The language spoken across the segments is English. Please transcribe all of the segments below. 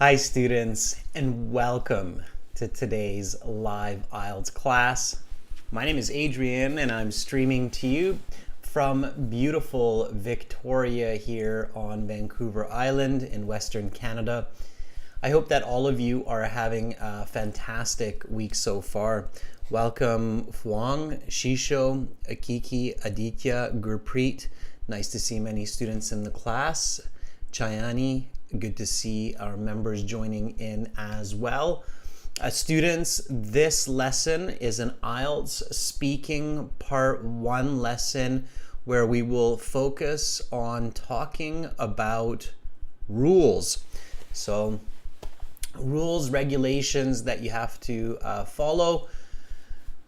Hi students, and welcome to today's live IELTS class. My name is Adrian and I'm streaming to you from beautiful Victoria here on Vancouver Island in Western Canada. I hope that all of you are having a fantastic week so far. Welcome Phuong, Shisho, Akiki, Aditya, Gurpreet. Nice to see many students in the class. Chayani, good to see our members joining in as well. Students, this lesson is an IELTS Speaking Part 1 lesson where we will focus on talking about rules. So, rules, regulations that you have to follow.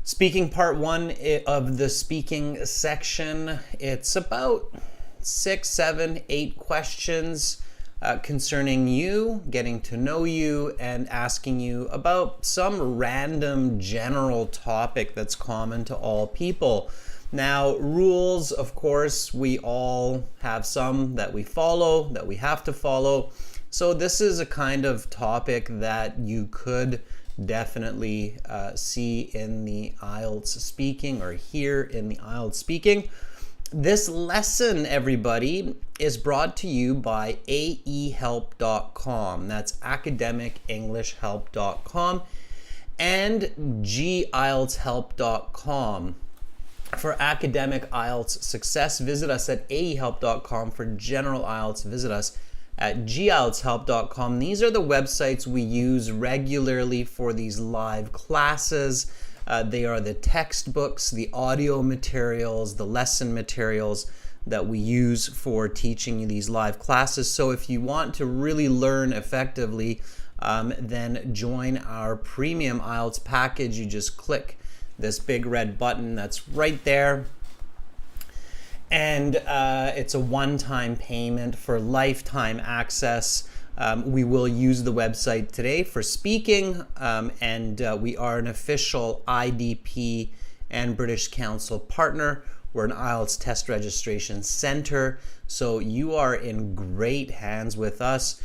Speaking Part 1 of the speaking section, it's about 6, 7, 8 questions concerning you, getting to know you, and asking you about some random general topic that's common to all people. Now, rules, of course, we all have some that we follow, that we have to follow. So this is a kind of topic that you could definitely see in the IELTS Speaking or hear in the IELTS Speaking. This lesson, everybody, is brought to you by aehelp.com. That's academicenglishhelp.com and gieltshelp.com. For academic IELTS success, visit us at aehelp.com. For general IELTS, visit us at gieltshelp.com. These are the websites we use regularly for these live classes. They are the textbooks, the audio materials, the lesson materials that we use for teaching you these live classes. So if you want to really learn effectively, then join our premium IELTS package. You just click this big red button that's right there. And it's a one-time payment for lifetime access. We will use the website today for speaking, and we are an official IDP and British Council partner. We're an IELTS test registration center, so you are in great hands with us.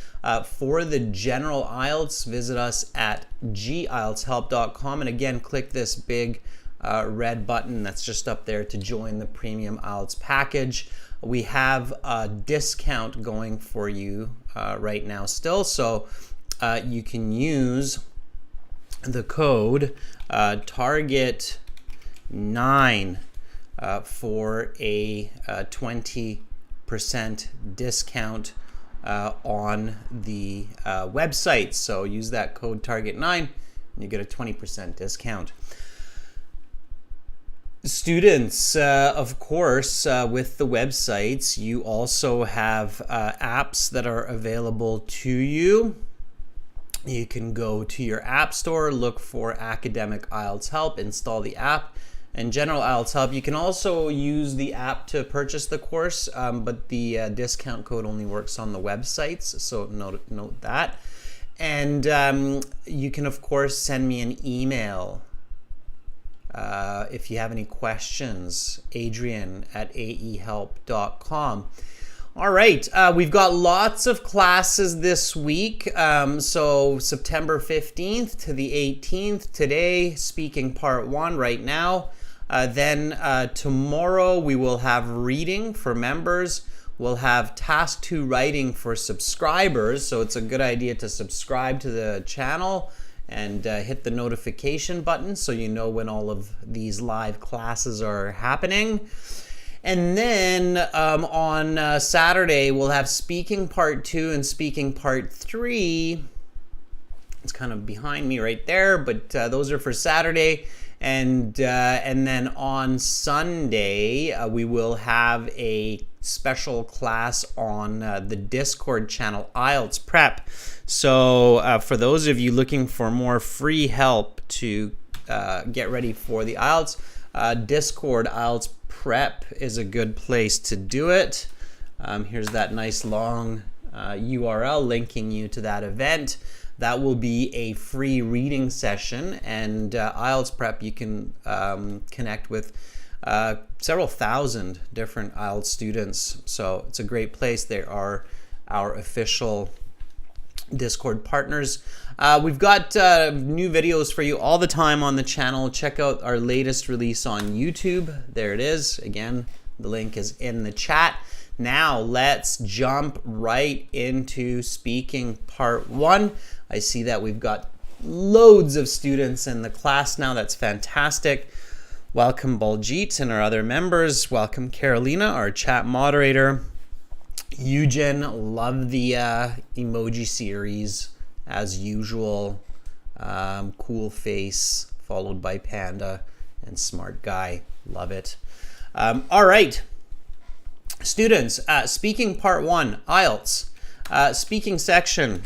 For the general IELTS, visit us at gieltshelp.com, and again, click this big red button that's just up there to join the premium IELTS package. We have a discount going for you right now still, so you can use the code TARGET9 for a 20% discount on the website. So use that code TARGET9 and you get a 20% discount. Students, of course, with the websites, you also have apps that are available to you. You can go to your app store, look for Academic IELTS Help, install the app, and General IELTS Help. You can also use the app to purchase the course, but the discount code only works on the websites, so note that. And you can, of course, send me an email if you have any questions, adrian@aehelp.com. All right, we've got lots of classes this week. So September 15th to the 18th, today, speaking part 1 right now. Then tomorrow we will have reading for members. We'll have task 2 writing for subscribers. So it's a good idea to subscribe to the channel and hit the notification button so you know when all of these live classes are happening. And then on Saturday, we'll have speaking part 2 and speaking part 3. It's kind of behind me right there, but those are for Saturday. And then on Sunday, we will have a special class on the Discord channel, IELTS Prep. So for those of you looking for more free help to get ready for the IELTS, Discord IELTS Prep is a good place to do it. Here's that nice long URL linking you to that event. That will be a free reading session, and IELTS Prep, you can connect with several thousand different IELTS students. So it's a great place. They are our official Discord partners. We've got new videos for you all the time on the channel. Check out our latest release on YouTube. There it is. Again, the link is in the chat. Now let's jump right into speaking part 1. I see that we've got loads of students in the class now. That's fantastic. Welcome Baljit and our other members. Welcome Carolina, our chat moderator. Eugen, love the emoji series as usual. Cool face followed by panda and smart guy. Love it. All right, students, speaking part 1, IELTS. Speaking section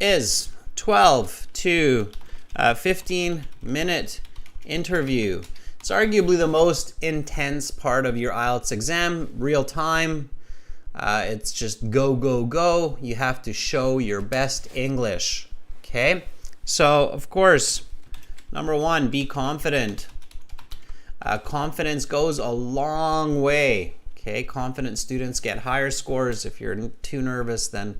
is 12 to 15-minute interview. It's arguably the most intense part of your IELTS exam, real time. It's just go, go, go. You have to show your best English, okay? So, of course, number 1, be confident. Confidence goes a long way, okay? Confident students get higher scores. If you're too nervous, then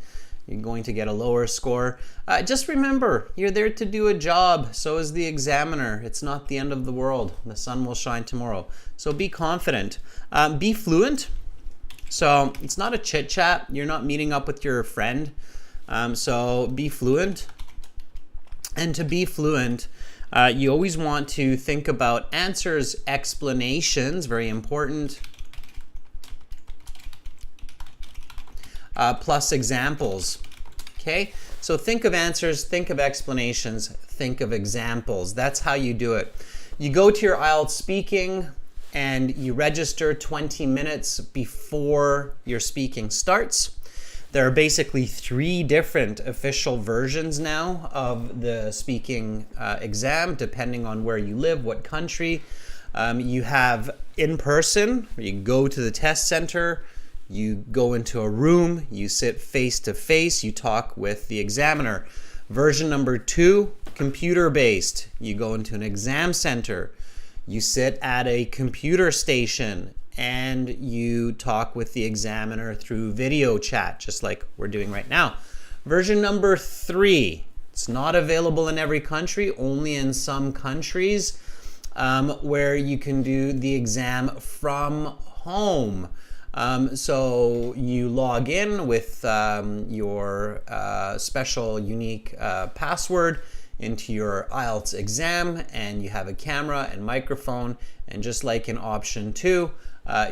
you're going to get a lower score. Just remember, you're there to do a job. So is the examiner. It's not the end of the world. The sun will shine tomorrow. So be confident. Be fluent. So it's not a chit chat. You're not meeting up with your friend. So be fluent. And to be fluent, you always want to think about answers, explanations, very important. Plus examples, okay? So think of answers, think of explanations, think of examples. That's how you do it. You go to your IELTS speaking and you register 20 minutes before your speaking starts. There are basically 3 different official versions now of the speaking exam, depending on where you live, what country. You have in person, where you go to the test center, you go into a room, you sit face to face, you talk with the examiner. Version number 2, computer-based. You go into an exam center, you sit at a computer station, and you talk with the examiner through video chat, just like we're doing right now. Version number 3, it's not available in every country, only in some countries, where you can do the exam from home. So you log in with your special unique password into your IELTS exam, and you have a camera and microphone, and just like in option 2,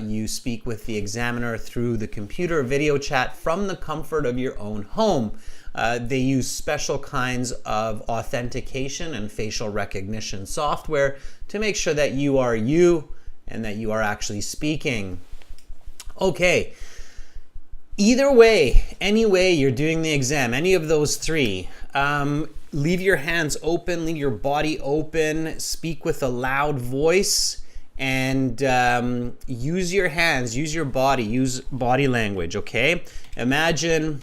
you speak with the examiner through the computer video chat from the comfort of your own home. They use special kinds of authentication and facial recognition software to make sure that you are you and that you are actually speaking. Okay, either way, any way you're doing the exam, any of those 3, leave your hands open, leave your body open, speak with a loud voice, and use your hands, use your body, use body language, okay? Imagine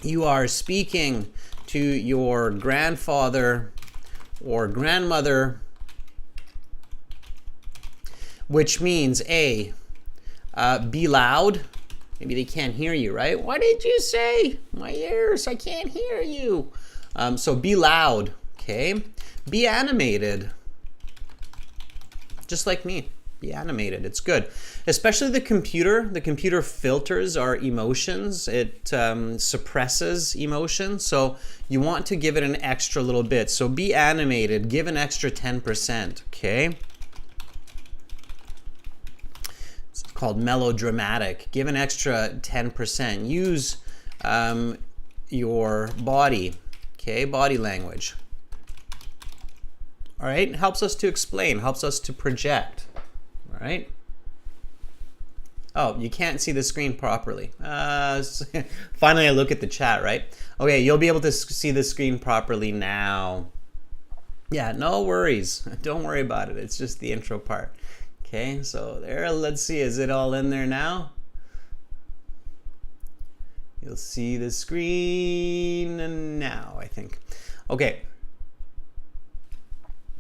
you are speaking to your grandfather or grandmother, which means A, be loud. Maybe they can't hear you, right? What did you say? My ears, I can't hear you. So be loud, okay? Be animated. Just like me, be animated, it's good. Especially the computer filters our emotions. It suppresses emotions, so you want to give it an extra little bit. So be animated, give an extra 10%, okay? Called melodramatic. Give an extra 10%. Use your body, okay? Body language. All right? It helps us to explain, helps us to project. All right? Oh, you can't see the screen properly. Finally, I look at the chat, right? Okay, you'll be able to see the screen properly now. Yeah, no worries. Don't worry about it. It's just the intro part. Okay, so there, let's see, is it all in there now? You'll see the screen now, I think. Okay,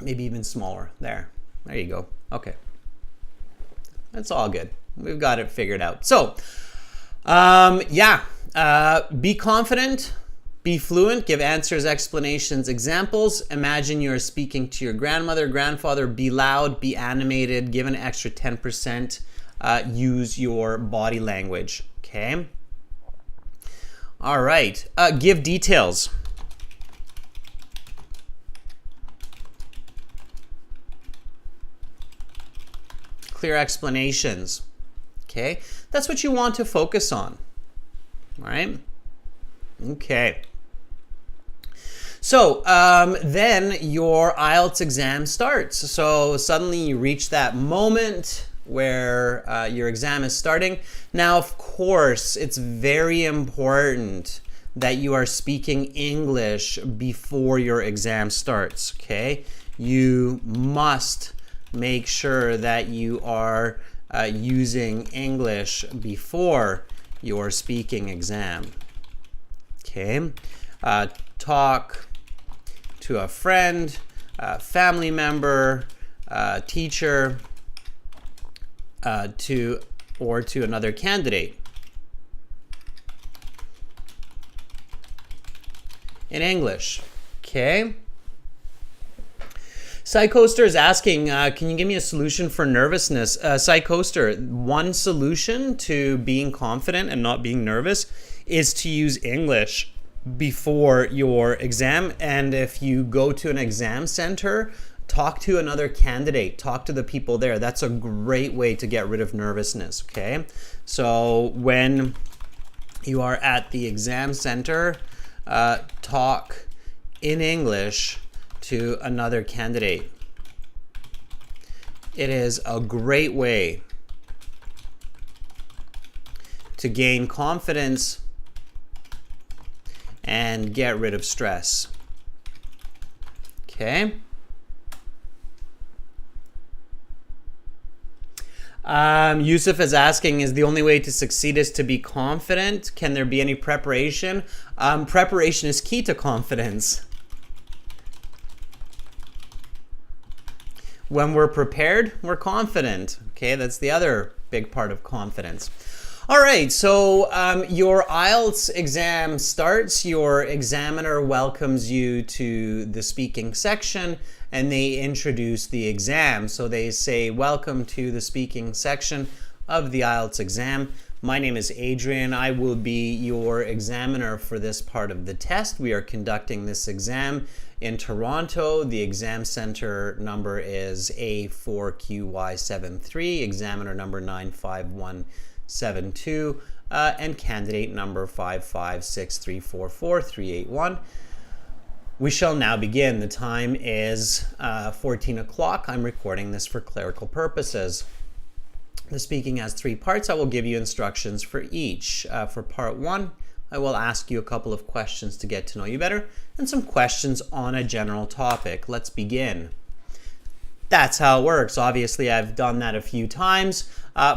maybe even smaller. There you go. Okay, that's all good. We've got it figured out. So, Be confident, be fluent, give answers, explanations, examples. Imagine you're speaking to your grandmother, grandfather. Be loud, be animated, give an extra 10%. Use your body language, okay? All right, give details. Clear explanations, okay? That's what you want to focus on, all right? Okay. So then your IELTS exam starts. So suddenly you reach that moment where your exam is starting. Now, of course, it's very important that you are speaking English before your exam starts, okay? You must make sure that you are using English before your speaking exam, okay? Talk to a friend, family member, teacher, to another candidate in English, okay? Psychoaster is asking, can you give me a solution for nervousness? Psychoaster, one solution to being confident and not being nervous is to use English before your exam. And if you go to an exam center, talk to another candidate, talk to the people there. That's a great way to get rid of nervousness, okay? So when you are at the exam center, talk in English to another candidate. It is a great way to gain confidence and get rid of stress, okay? Yusuf is asking, is the only way to succeed is to be confident? Can there be any preparation? Preparation is key to confidence. When we're prepared, we're confident. Okay, that's the other big part of confidence. All right, so your IELTS exam starts. Your examiner welcomes you to the speaking section and they introduce the exam. So they say, welcome to the speaking section of the IELTS exam. My name is Adrian. I will be your examiner for this part of the test. We are conducting this exam in Toronto. The exam center number is A4QY73, examiner number 95172, and candidate number 556344381. We shall now begin. The time is 14 o'clock. I'm recording this for clerical purposes. The speaking has 3 parts. I will give you instructions for each. For part 1, I will ask you a couple of questions to get to know you better and some questions on a general topic. Let's begin. That's how it works. Obviously, I've done that a few times.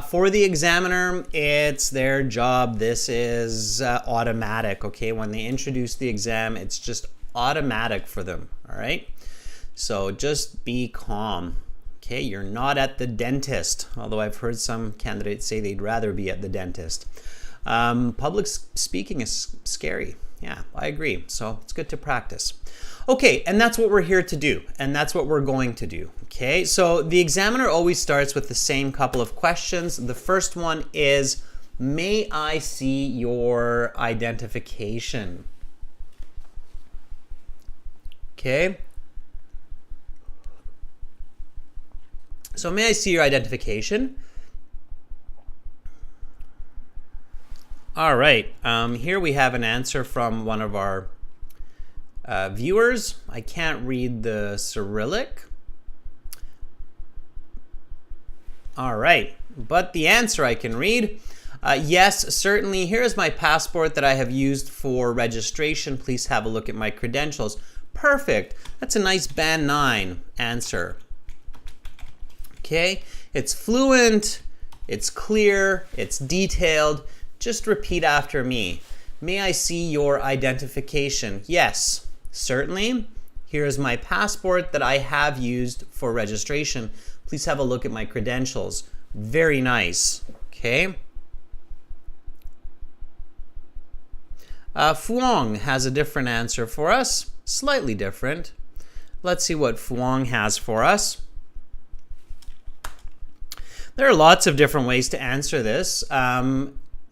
For the examiner, it's their job. This is automatic, okay? When they introduce the exam, it's just automatic for them, all right? So just be calm, okay? You're not at the dentist, although I've heard some candidates say they'd rather be at the dentist. Public speaking is scary. Yeah, I agree. So it's good to practice. Okay, and that's what we're here to do, and that's what we're going to do. Okay, so the examiner always starts with the same couple of questions. The first one is, may I see your identification? Okay. So may I see your identification? All right, here we have an answer from one of our viewers. I can't read the Cyrillic. All right, but the answer I can read. Yes, certainly. Here's my passport that I have used for registration. Please have a look at my credentials. Perfect. That's a nice band 9 answer. Okay, it's fluent, it's clear, it's detailed. Just repeat after me. May I see your identification? Yes, certainly. Here is my passport that I have used for registration. Please have a look at my credentials. Very nice. Okay. Phuong has a different answer for us, slightly different. Let's see what Phuong has for us. There are lots of different ways to answer this.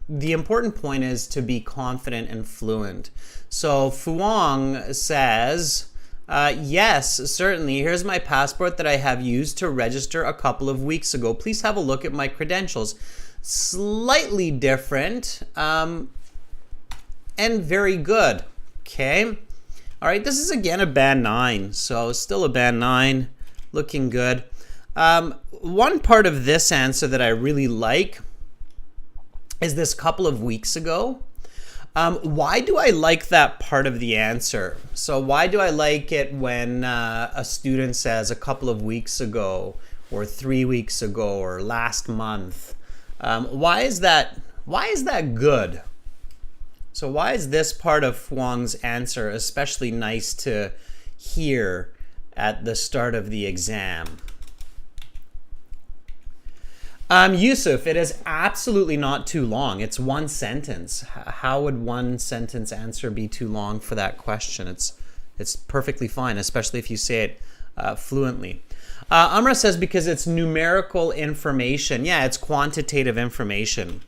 The important point is to be confident and fluent. So Phuong says, yes, certainly. Here's my passport that I have used to register a couple of weeks ago. Please have a look at my credentials. Slightly different and very good. Okay. All right. This is again a band 9. So still a band 9. Looking good. One part of this answer that I really like is this couple of weeks ago. Why do I like that part of the answer? So why do I like it when a student says a couple of weeks ago or 3 weeks ago or last month? Why is that good? So why is this part of Phuong's answer especially nice to hear at the start of the exam? Yusuf, it is absolutely not too long. It's one sentence. How would one sentence answer be too long for that question? It's perfectly fine, especially if you say it fluently. Amra says because it's numerical information. Yeah, it's quantitative information.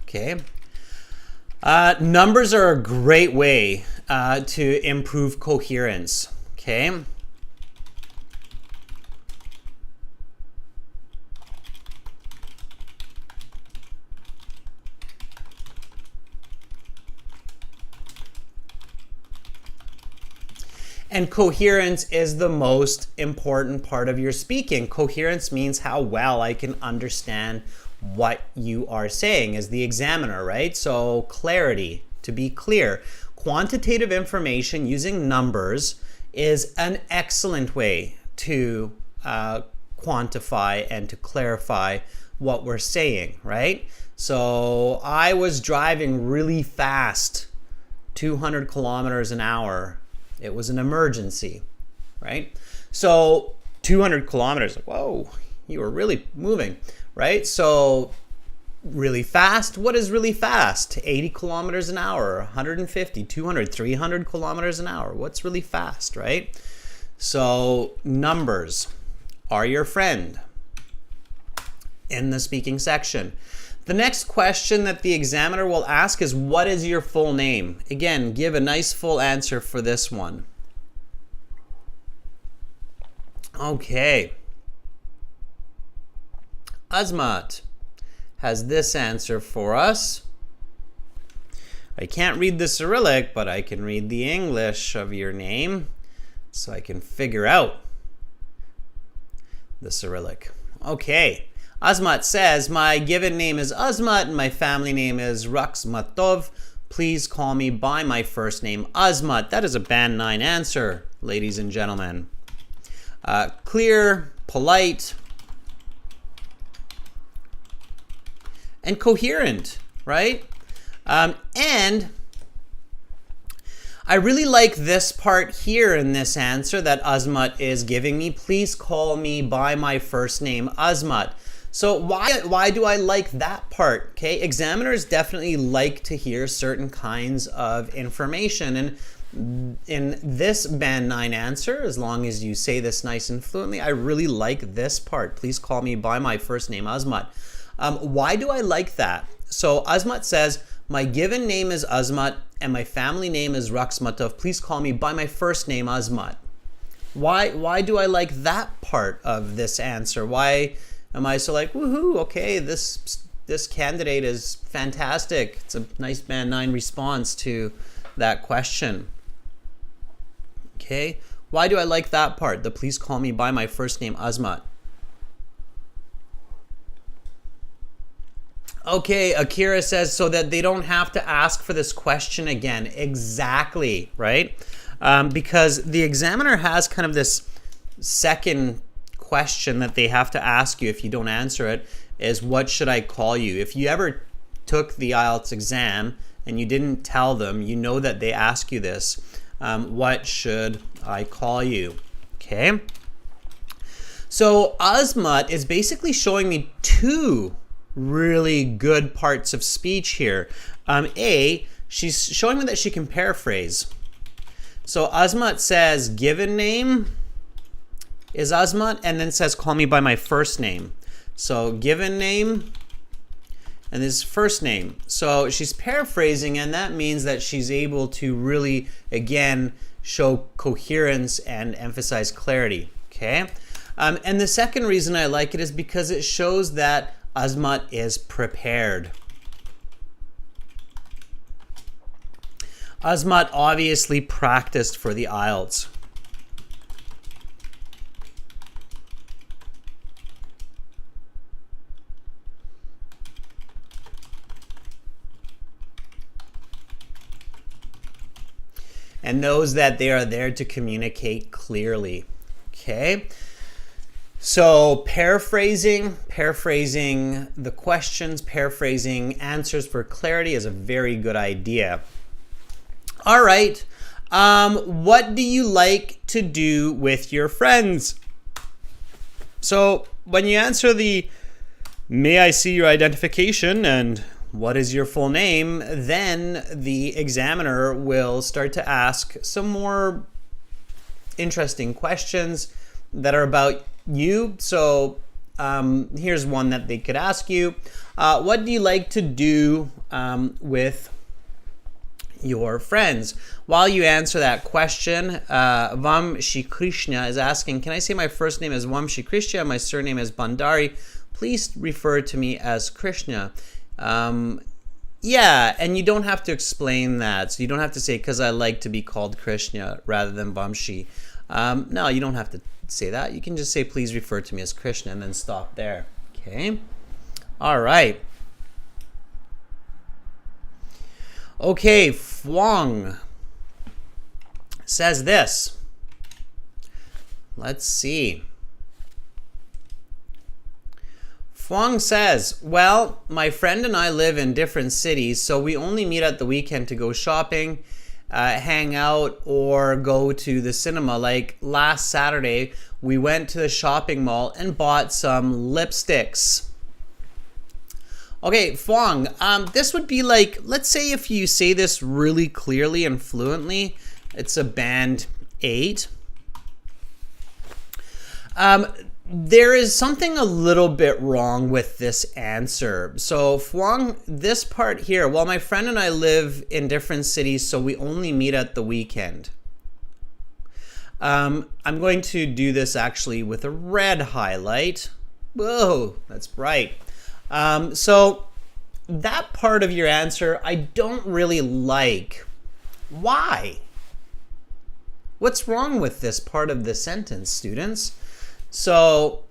Okay. Numbers are a great way to improve coherence, okay? And coherence is the most important part of your speaking. Coherence means how well I can understand what you are saying as the examiner, right? So clarity, to be clear. Quantitative information using numbers is an excellent way to quantify and to clarify what we're saying, right? So I was driving really fast, 200 kilometers an hour. It was an emergency, right? So 200 kilometers, whoa, you were really moving. Right? So really fast, what is really fast? 80 kilometers an hour, 150, 200, 300 kilometers an hour. What's really fast, right? So numbers are your friend in the speaking section. The next question that the examiner will ask is, what is your full name? Again, give a nice full answer for this one. Okay. Azmat has this answer for us. I can't read the Cyrillic, but I can read the English of your name, so I can figure out the Cyrillic. Okay. Azmat says, my given name is Azmat and my family name is Ruxmatov. Please call me by my first name, Azmat. That is a band 9 answer, ladies and gentlemen. Clear, polite, and coherent, right? And I really like this part here in this answer that Azmat is giving me. Please call me by my first name, Azmat. So why do I like that part? Okay, examiners definitely like to hear certain kinds of information. And in this band 9 answer, as long as you say this nice and fluently, I really like this part. Please call me by my first name, Azmat. Why do I like that? So Azmat says, my given name is Azmat and my family name is Ruxmatov. Please call me by my first name, Azmat. Why do I like that part of this answer? Why am I so like, woohoo, okay, this candidate is fantastic. It's a nice band 9 response to that question. Okay, why do I like that part? The please call me by my first name, Azmat. Okay, Akira says, so that they don't have to ask for this question again. Exactly, right? Because the examiner has kind of this second question that they have to ask you if you don't answer it, is what should I call you? If you ever took the IELTS exam and you didn't tell them, you know that they ask you this. What should I call you? Okay. So Azmat is basically showing me two really good parts of speech here. A, she's showing me that she can paraphrase. So Azmat says given name is Azmat, and then says call me by my first name. So given name and this first name. So she's paraphrasing, and that means that she's able to really, again, show coherence and emphasize clarity. Okay. And the second reason I like it is because it shows that Azmat is prepared. Azmat obviously practiced for the IELTS. And knows that they are there to communicate clearly. Okay. So paraphrasing the questions, paraphrasing answers for clarity is a very good idea. All right. What do you like to do with your friends? So when you answer the may I see your identification and what is your full name, then the examiner will start to ask some more interesting questions that are about you. So here's one that they could ask you. What do you like to do with your friends? While you answer that question, Vam Shri Krishna is asking, can I say my first name is Vam Shri Krishna, my surname is Bandari? Please refer to me as Krishna. Yeah, and you don't have to explain that. So you don't have to say, because I like to be called Krishna rather than Vamshi. No, you don't have to say that. You can just say, please refer to me as Krishna, and then stop there. Okay? All right. Okay, Fwang says this. Let's see. Fwang says, well, my friend and I live in different cities, so we only meet at the weekend to go shopping, hang out, or go to the cinema. Like last Saturday, we went to the shopping mall and bought some lipsticks. Okay, Fwang, this would be like, let's say if you say this really clearly and fluently, it's a band 8. There is something a little bit wrong with this answer. So Fwang, this part here, well, my friend and I live in different cities, so we only meet at the weekend. I'm going to do this actually with a red highlight. Whoa, that's bright. So that part of your answer, I don't really like. Why? What's wrong with this part of the sentence, students? So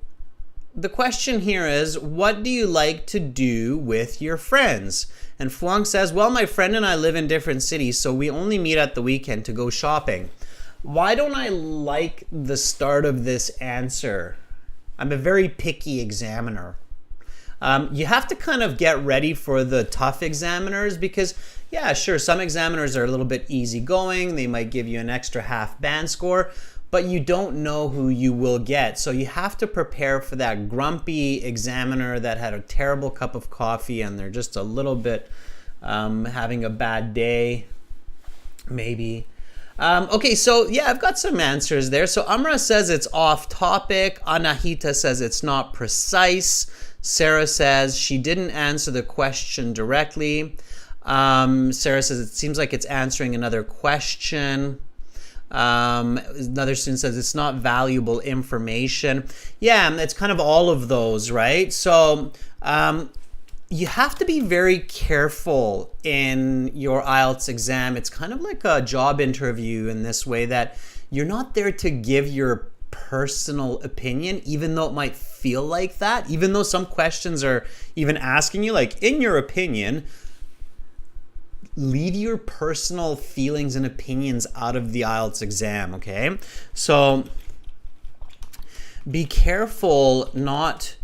the question here is, what do you like to do with your friends? And Fwang says, well, my friend and I live in different cities, so we only meet at the weekend to go shopping. Why don't I like the start of this answer? I'm a very picky examiner. You have to kind of get ready for the tough examiners because, yeah, sure, some examiners are a little bit easygoing. They might give you an extra half band score, but you don't know who you will get. So you have to prepare for that grumpy examiner that had a terrible cup of coffee and they're just a little bit having a bad day, maybe. Okay, so yeah, I've got some answers there. So Amra says it's off topic. Anahita says it's not precise. Sarah says she didn't answer the question directly. Sarah says it seems like it's answering another question. Another student says it's not valuable information. Yeah, it's kind of all of those, right? So you have to be very careful in your IELTS exam. It's kind of like a job interview in this way that you're not there to give your personal opinion, even though it might feel like that, even though some questions are even asking you, like, in your opinion, leave your personal feelings and opinions out of the IELTS exam, okay? So be careful not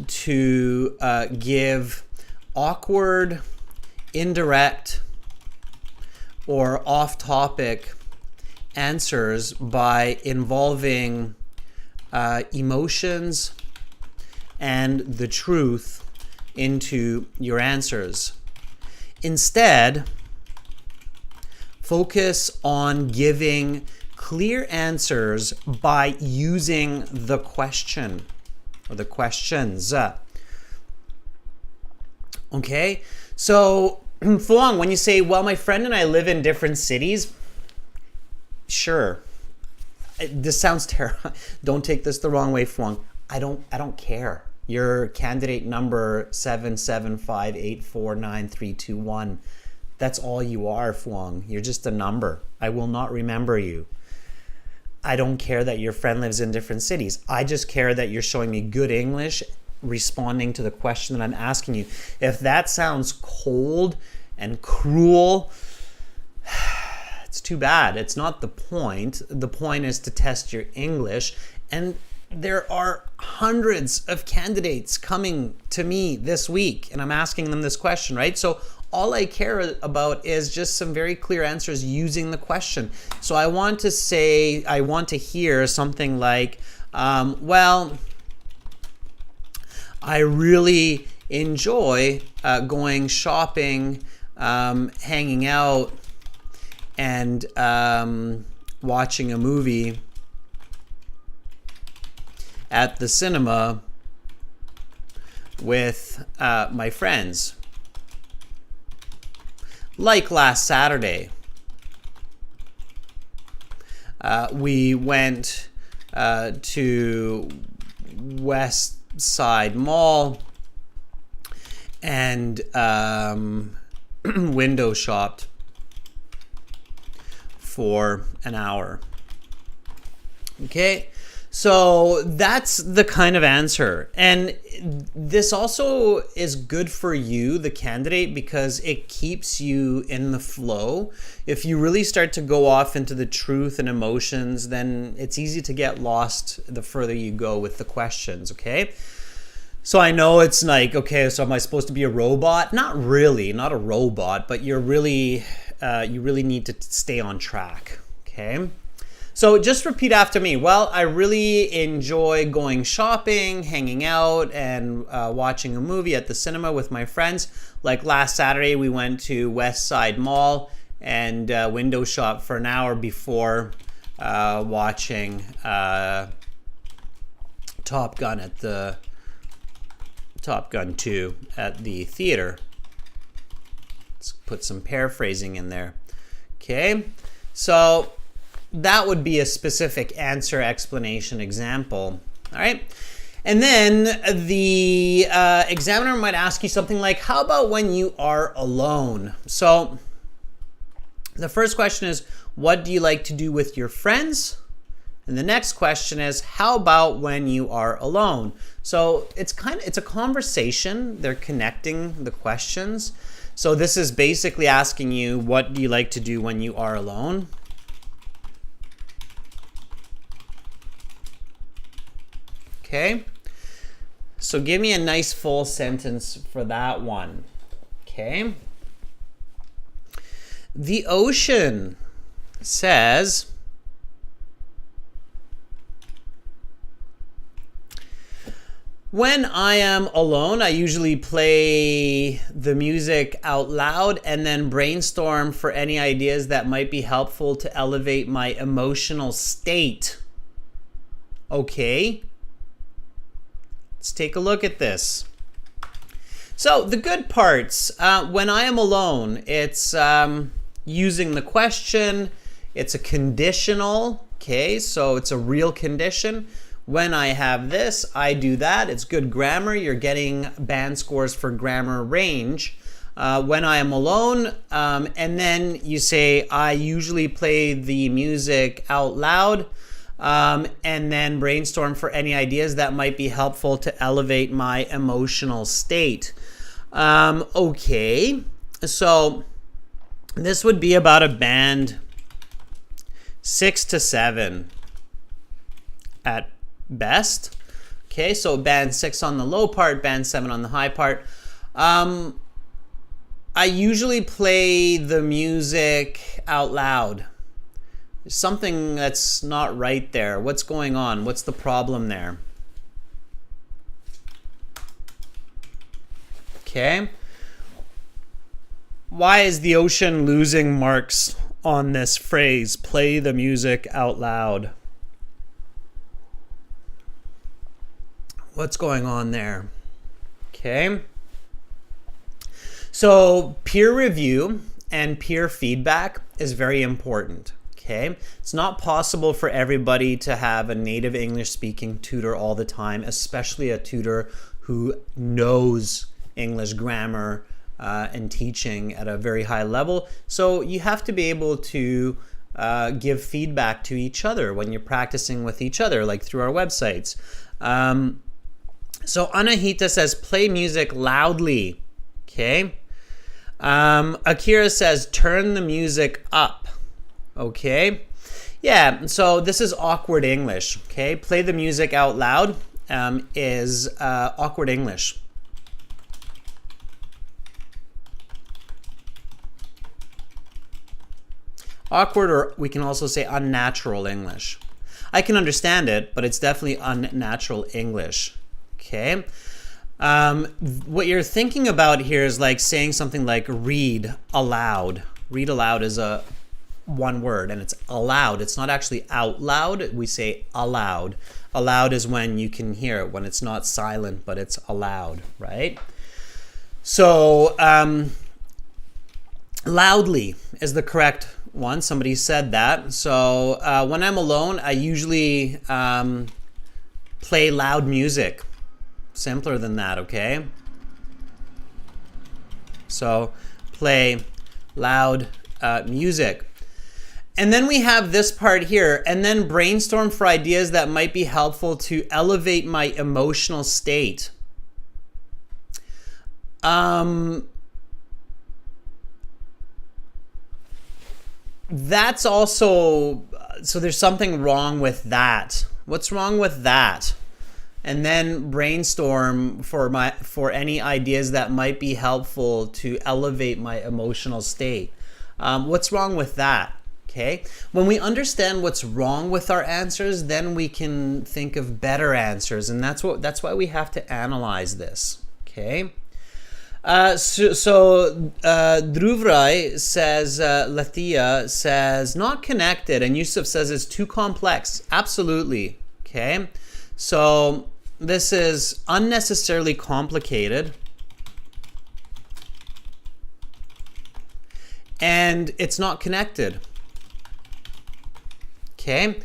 to give awkward, indirect, or off-topic answers by involving emotions and the truth into your answers. Instead, focus on giving clear answers by using the question or the questions. Okay, so Fuang, when you say, well, my friend and I live in different cities, sure. This sounds terrible. Don't take this the wrong way, Fuang. I don't care. Your candidate number 775849321. That's all you are, Fuang. You're just a number. I will not remember you. I don't care that your friend lives in different cities. I just care that you're showing me good English, responding to the question that I'm asking you. If that sounds cold and cruel, it's too bad. It's not the point. The point is to test your English. And there are hundreds of candidates coming to me this week, and I'm asking them this question, right? So all I care about is just some very clear answers using the question. So I want to hear something like, well, I really enjoy going shopping, hanging out, and watching a movie at the cinema with my friends. Like last Saturday, we went to West Side Mall and window shopped for an hour. Okay, so that's the kind of answer. And this also is good for you, the candidate, because it keeps you in the flow. If you really start to go off into the truth and emotions, then it's easy to get lost the further you go with the questions, okay? So I know it's like, okay, so am I supposed to be a robot? Not really, not a robot, but you really need to stay on track, okay? So just repeat after me. Well, I really enjoy going shopping, hanging out, and watching a movie at the cinema with my friends. Like last Saturday, we went to West Side Mall and window shop for an hour before watching Top Gun 2 at the theater. Let's put some paraphrasing in there. Okay, so that would be a specific answer, explanation, example. All right. And then the examiner might ask you something like, how about when you are alone? So the first question is, what do you like to do with your friends? And the next question is, how about when you are alone? So it's a conversation. They're connecting the questions. So this is basically asking you, what do you like to do when you are alone? Okay, so give me a nice full sentence for that one. Okay, the ocean says, when I am alone, I usually play the music out loud and then brainstorm for any ideas that might be helpful to elevate my emotional state. Okay. Let's take a look at this. So the good parts, when I am alone, it's using the question. It's a conditional, okay? So it's a real condition. When I have this, I do that. It's good grammar. You're getting band scores for grammar range. When I am alone, and then you say, I usually play the music out loud. And then brainstorm for any ideas that might be helpful to elevate my emotional state. Okay, so this would be about a band 6 to 7 at best. Okay, so band 6 on the low part, band 7 on the high part. I usually play the music out loud. something that's not right there. What's going on? What's the problem there? Okay. Why is the ocean losing marks on this phrase? Play the music out loud. What's going on there? Okay. So peer review and peer feedback is very important. Okay. It's not possible for everybody to have a native English speaking tutor all the time, especially a tutor who knows English grammar and teaching at a very high level. So you have to be able to give feedback to each other when you're practicing with each other, like through our websites. So Anahita says, play music loudly. Okay. Akira says, turn the music up. Okay. Yeah, so this is awkward English. Okay. Play the music out loud is awkward English. Awkward, or we can also say unnatural English. I can understand it, but it's definitely unnatural English. Okay. What you're thinking about here is like saying something like read aloud. Read aloud is a one word, and it's aloud. It's not actually out loud. We say aloud. Aloud is when you can hear it, when it's not silent, but it's aloud, right? So loudly is the correct one. Somebody said that. So when I'm alone, I usually play loud music. Simpler than that, okay? So play loud music. And then we have this part here, and then brainstorm for ideas that might be helpful to elevate my emotional state. That's also, so there's something wrong with that. What's wrong with that? And then brainstorm for any ideas that might be helpful to elevate my emotional state. What's wrong with that? Okay. When we understand what's wrong with our answers, then we can think of better answers, and that's why we have to analyze this. Okay. So Druvrai says, Lathia says, not connected, and Yusuf says it's too complex. Absolutely. Okay. So this is unnecessarily complicated, and it's not connected. Okay.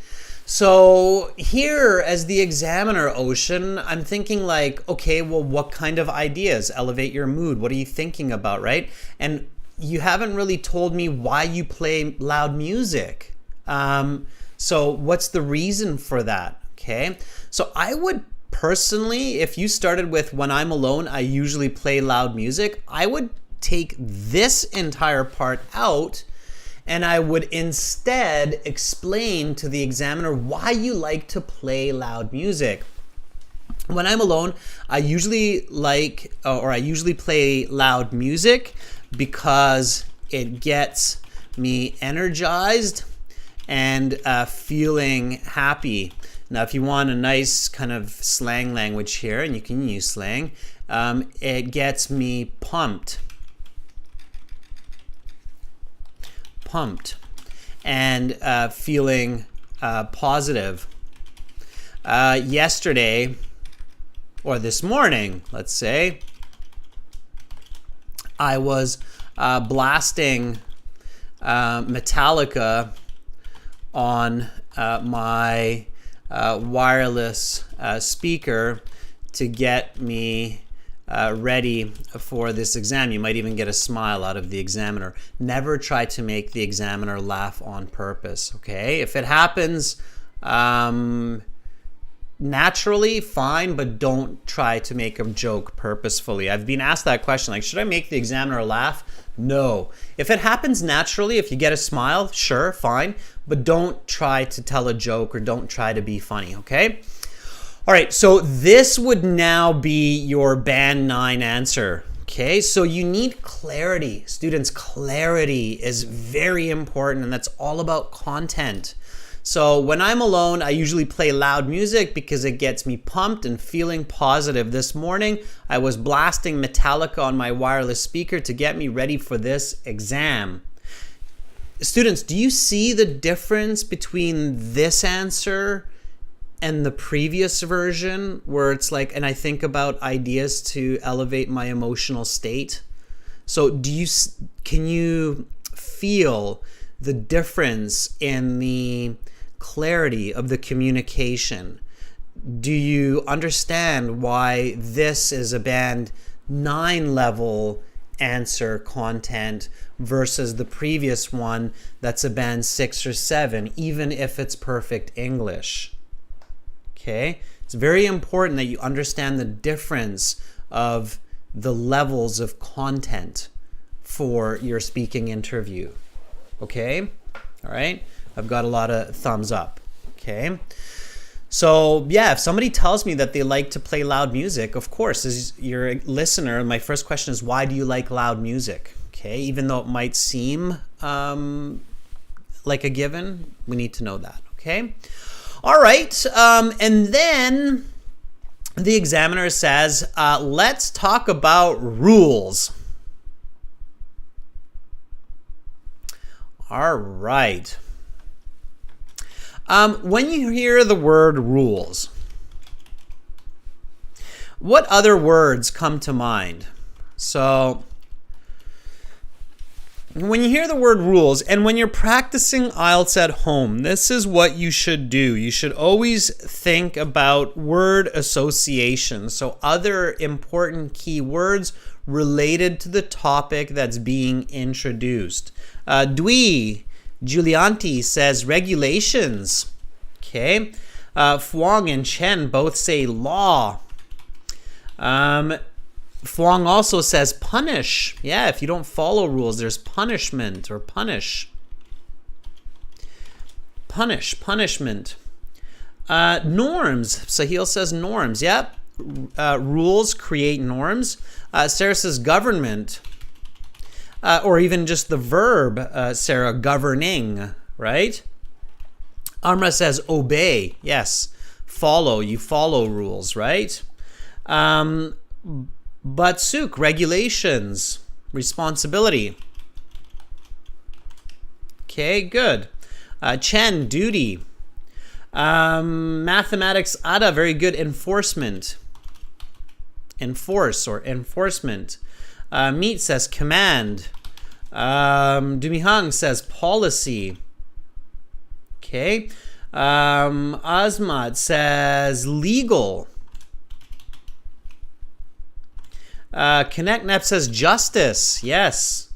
So here, as the examiner, Ocean, I'm thinking like, okay, well, what kind of ideas elevate your mood? What are you thinking about, right? And you haven't really told me why you play loud music. So what's the reason for that? Okay. So I would personally, if you started with when I'm alone, I usually play loud music, I would take this entire part out, and I would instead explain to the examiner why you like to play loud music. When I'm alone, I usually play loud music because it gets me energized and feeling happy. Now, if you want a nice kind of slang language here, and you can use slang, it gets me pumped and feeling positive. Yesterday, or this morning, let's say, I was blasting Metallica on my wireless speaker to get me ready for this exam. You might even get a smile out of the examiner. Never try to make the examiner laugh on purpose, okay? If it happens naturally, fine, but don't try to make a joke purposefully. I've been asked that question, like, should I make the examiner laugh? No. If it happens naturally, if you get a smile, sure, fine, but don't try to tell a joke or don't try to be funny, okay? All right, so this would now be your band 9 answer, Okay, so you need clarity. Students, clarity is very important, and that's all about content. So when I'm alone, I usually play loud music because it gets me pumped and feeling positive. This morning, I was blasting Metallica on my wireless speaker to get me ready for this exam. Students, do you see the difference between this answer and the previous version where it's like, and I think about ideas to elevate my emotional state? So can you feel the difference in the clarity of the communication? Do you understand why this is a band 9 level answer content versus the previous one that's a band 6 or 7, even if it's perfect English? Okay, it's very important that you understand the difference of the levels of content for your speaking interview. Okay, all right, I've got a lot of thumbs up. Okay, so yeah, if somebody tells me that they like to play loud music, of course, as your listener, my first question is, why do you like loud music? Okay, even though it might seem like a given, we need to know that. Okay. All right, and then the examiner says, let's talk about rules. All right. When you hear the word rules, what other words come to mind? So when you hear the word rules, and when you're practicing IELTS at home, this is what you should do. You should always think about word association. So other important key words related to the topic that's being introduced. Giulianti says regulations. Okay. Fuang and Chen both say law. Fuang also says punish. Yeah, if you don't follow rules, there's punishment or punish. Punishment. Norms. Sahil says norms. Yep. Rules create norms. Sarah says government. Or even just the verb, Sarah, governing, right? Amra says obey. Yes. Follow. You follow rules, right? Batsuk, regulations, responsibility. Okay, good. Chen, duty. Mathematics, Ada, very good. Enforcement. Enforce or enforcement. Meet says command. Dumihang says policy. Okay. Asmat says legal. ConnectNep says justice. Yes.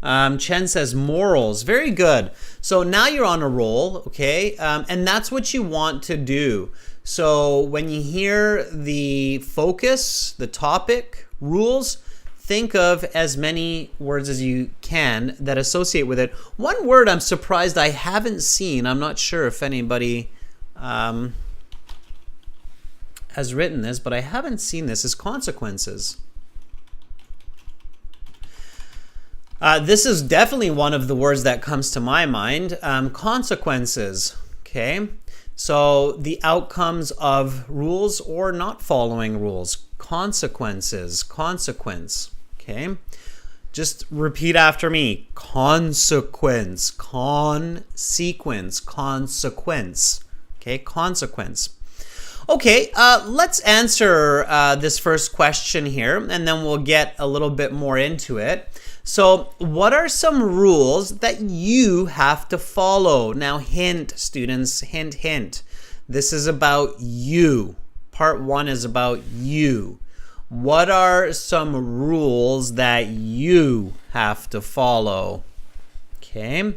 Chen says morals. Very good. So now you're on a roll, okay? And that's what you want to do. So when you hear the focus, the topic, rules, think of as many words as you can that associate with it. One word I'm surprised I haven't seen, I'm not sure if anybody has written this, but I haven't seen this, is consequences. This is definitely one of the words that comes to my mind. Consequences, okay? So the outcomes of rules or not following rules. Consequences, consequence, okay? Just repeat after me. Consequence, consequence, consequence, okay? Consequence. Okay, let's answer this first question here, and then we'll get a little bit more into it. So what are some rules that you have to follow? Now, hint, students, hint, hint. This is about you. Part 1 is about you. What are some rules that you have to follow? Okay.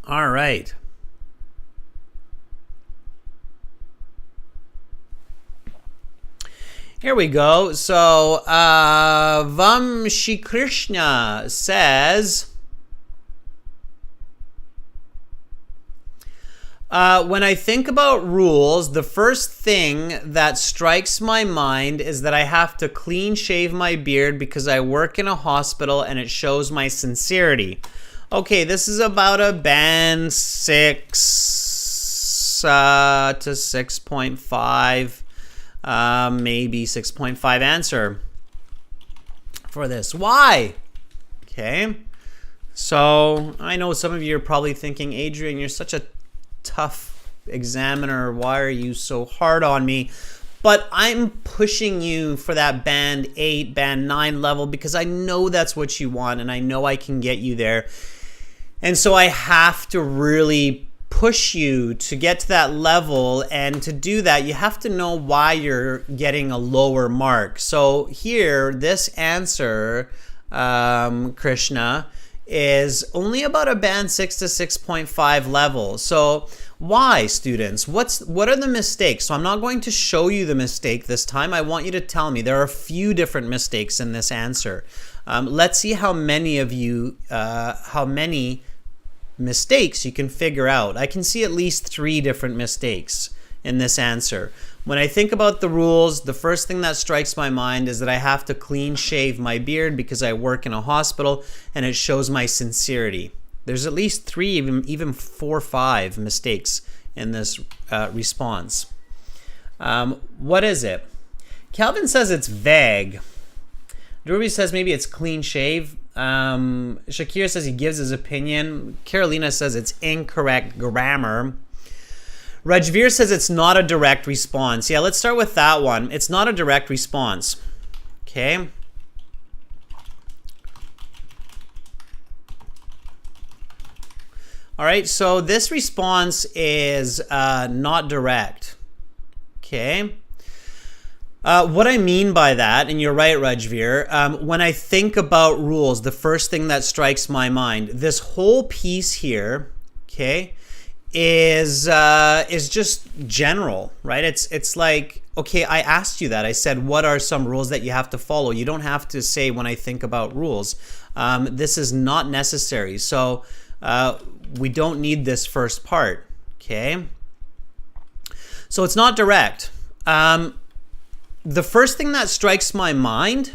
All right. Here we go. So, Vamshi Krishna says, When I think about rules, the first thing that strikes my mind is that I have to clean shave my beard because I work in a hospital and it shows my sincerity. Okay, this is about a band 6 to 6.5, maybe 6.5 answer for this. Why? Okay, so I know some of you are probably thinking, Adrian, you're such a tough examiner. Why are you so hard on me? But I'm pushing you for that band 8, band 9 level because I know that's what you want and I know I can get you there. And so I have to really push you to get to that level, and to do that you have to know why you're getting a lower mark. So here, this answer, Krishna, is only about a band 6 to 6.5 level. So why, students? What are the mistakes? So I'm not going to show you the mistake this time. I want you to tell me. There are a few different mistakes in this answer. Let's see how many of you, how many mistakes you can figure out. I can see at least 3 different mistakes in this answer. When I think about the rules, the first thing that strikes my mind is that I have to clean shave my beard because I work in a hospital and it shows my sincerity. There's at least 3, even 4 or 5 mistakes in this response. What is it? Calvin says it's vague. Drury says maybe it's clean shave. Shakir says he gives his opinion. Carolina says it's incorrect grammar. Rajveer says it's not a direct response. Yeah, let's start with that one. It's not a direct response. Okay. All right, so this response is not direct. Okay. What I mean by that, and you're right, Rajveer, when I think about rules, the first thing that strikes my mind, this whole piece here, okay, is just general, right? It's like, okay, I asked you that. I said, what are some rules that you have to follow? You don't have to say when I think about rules. This is not necessary. So we don't need this first part, okay? So it's not direct. The first thing that strikes my mind,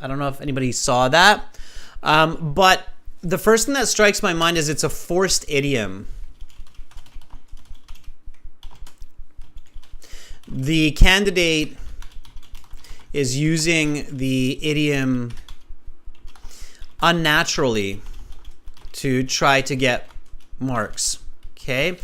I don't know if anybody saw that, but the first thing that strikes my mind is it's a forced idiom. The candidate is using the idiom unnaturally to try to get marks, okay?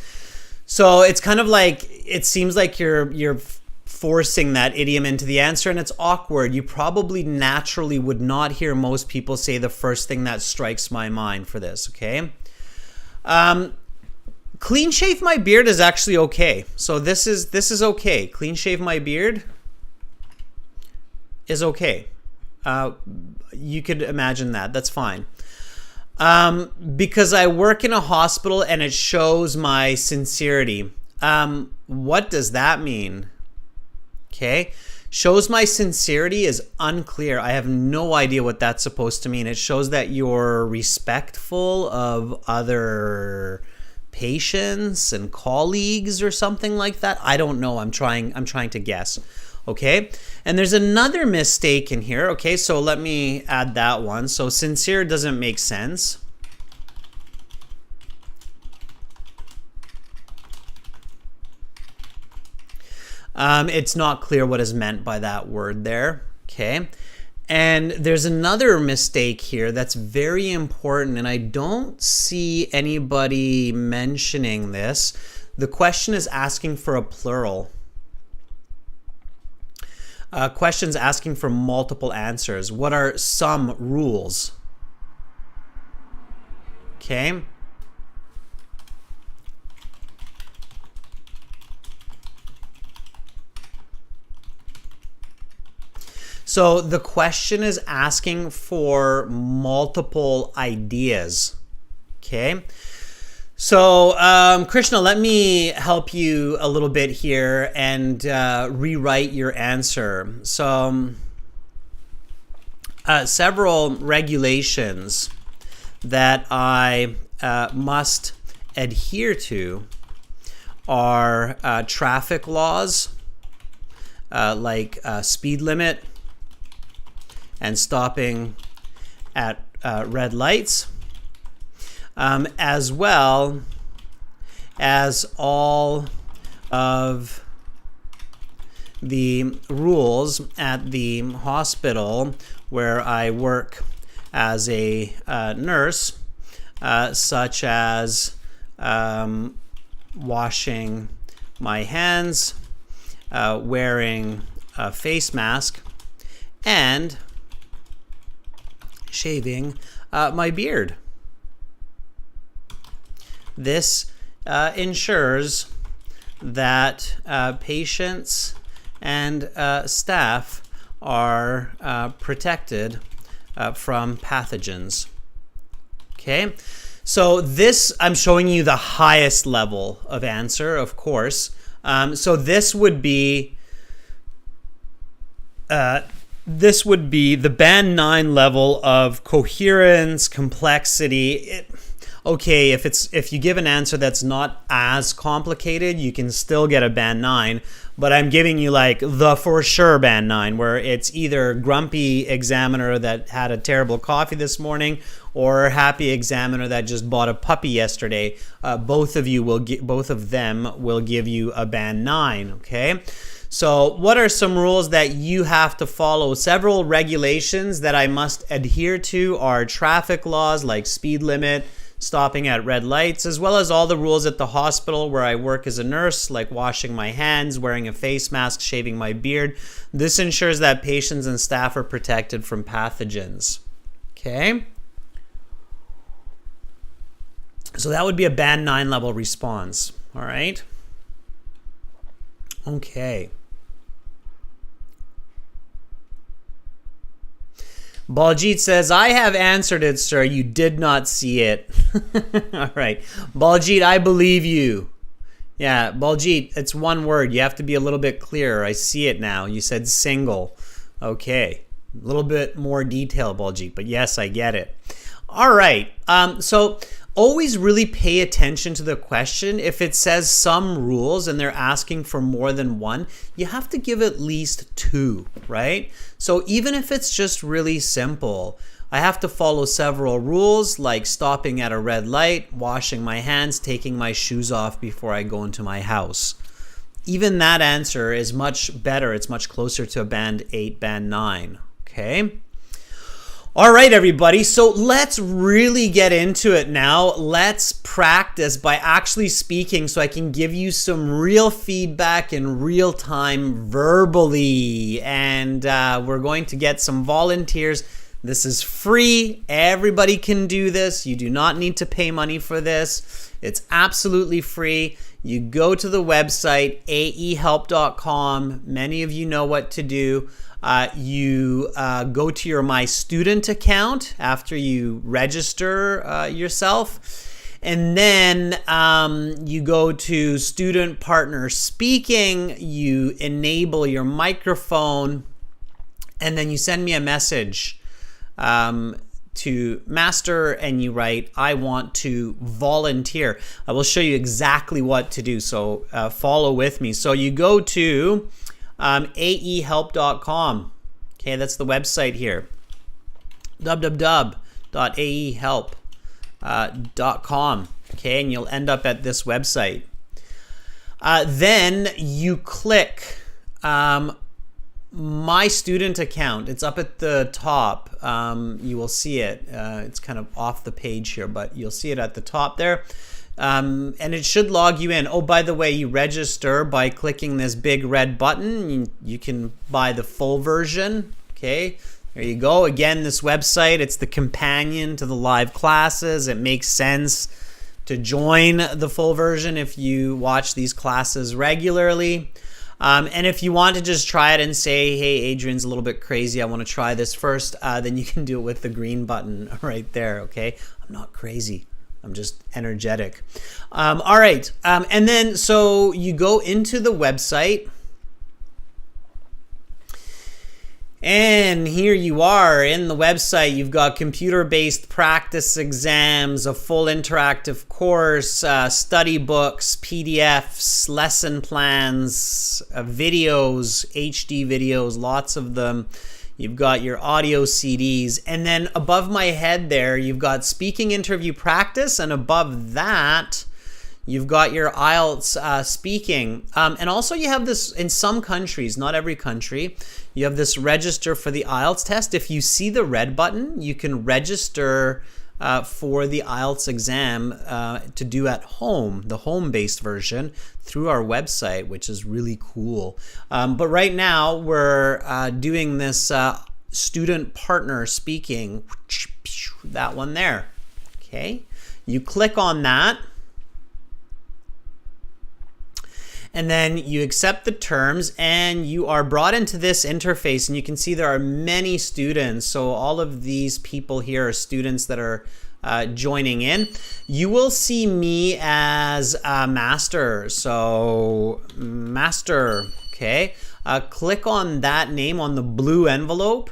So it's kind of like, it seems like you're forcing that idiom into the answer, and it's awkward. You probably naturally would not hear most people say the first thing that strikes my mind for this, okay? Clean shave my beard is actually okay. So this is okay. Clean shave my beard is okay. You could imagine that. That's fine. Because I work in a hospital and it shows my sincerity. What does that mean? Okay, shows my sincerity is unclear. I have no idea what that's supposed to mean. It shows that you're respectful of other patients and colleagues or something like that. I don't know. I'm trying to guess. Okay, and there's another mistake in here. Okay, so let me add that one. So sincere doesn't make sense. It's not clear what is meant by that word there, okay? And there's another mistake here that's very important, and I don't see anybody mentioning this. The question is asking for a plural. Question's asking for multiple answers. What are some rules? Okay. So the question is asking for multiple ideas, okay? So Krishna, let me help you a little bit here and rewrite your answer. So several regulations that I must adhere to, are traffic laws, like speed limit and stopping at red lights, as well as all of the rules at the hospital where I work as a nurse, such as washing my hands, wearing a face mask, and shaving my beard. This ensures that patients and staff are protected from pathogens. Okay, so this, I'm showing you the highest level of answer, of course. So this would be the band 9 level of coherence, complexity. Okay, if you give an answer that's not as complicated, you can still get a band 9, but I'm giving you like the for sure band 9, where it's either grumpy examiner that had a terrible coffee this morning or happy examiner that just bought a puppy yesterday. Both of them will give you a band 9, okay? So what are some rules that you have to follow? Several regulations that I must adhere to are traffic laws like speed limit, stopping at red lights, as well as all the rules at the hospital where I work as a nurse, like washing my hands, wearing a face mask, shaving my beard. This ensures that patients and staff are protected from pathogens. Okay? So that would be a band 9 level response. All right? Okay. Baljit says, I have answered it, sir. You did not see it. All right. Baljit, I believe you. Yeah, Baljit, it's one word. You have to be a little bit clearer. I see it now. You said single. Okay. A little bit more detail, Baljit, but yes, I get it. All right. So always really pay attention to the question. If it says some rules and they're asking for more than one, you have to give at least 2, right? So even if it's just really simple, I have to follow several rules like stopping at a red light, washing my hands, taking my shoes off before I go into my house. Even that answer is much better. It's much closer to a band 8, band 9, okay? All right, everybody, so let's really get into it now. Let's practice by actually speaking so I can give you some real feedback in real time verbally. And we're going to get some volunteers. This is free. Everybody can do this. You do not need to pay money for this. It's absolutely free. You go to the website, aehelp.com. Many of you know what to do. You go to your My Student account after you register yourself, and then you go to Student Partner Speaking, you enable your microphone, and then you send me a message to Master, and you write, I want to volunteer. I will show you exactly what to do, so follow with me. So you go to aehelp.com. Okay, that's the website here. www.aehelp.com. Okay, and you'll end up at this website. Then you click My Student Account. It's up at the top. You will see it. It's kind of off the page here, but you'll see it at the top there. And it should log you in. Oh, by the way, you register by clicking this big red button. You can buy the full version. Okay, there you go. Again, this website, it's the companion to the live classes. It makes sense to join the full version if you watch these classes regularly. And if you want to just try it and say, hey, Adrian's a little bit crazy, I want to try this first, then you can do it with the green button right there, okay? I'm not crazy. I'm just energetic. All right. And then, so you go into the website, And here you are in the website. You've got computer-based practice exams, a full interactive course, study books, PDFs, lesson plans, videos, HD videos, lots of them. You've got your audio CDs. And then above my head there, you've got speaking interview practice. And above that, you've got your IELTS speaking. And also you have this in some countries, not every country, you have this register for the IELTS test. If you see the red button, you can register for the IELTS exam to do at home, the home-based version, through our website, which is really cool. But right now, we're doing this student partner speaking, that one there, okay? You click on that, and then you accept the terms and you are brought into this interface, and you can see there are many students. So all of these people here are students that are joining in. You will see me as a master. So master, okay. Click on that name on the blue envelope.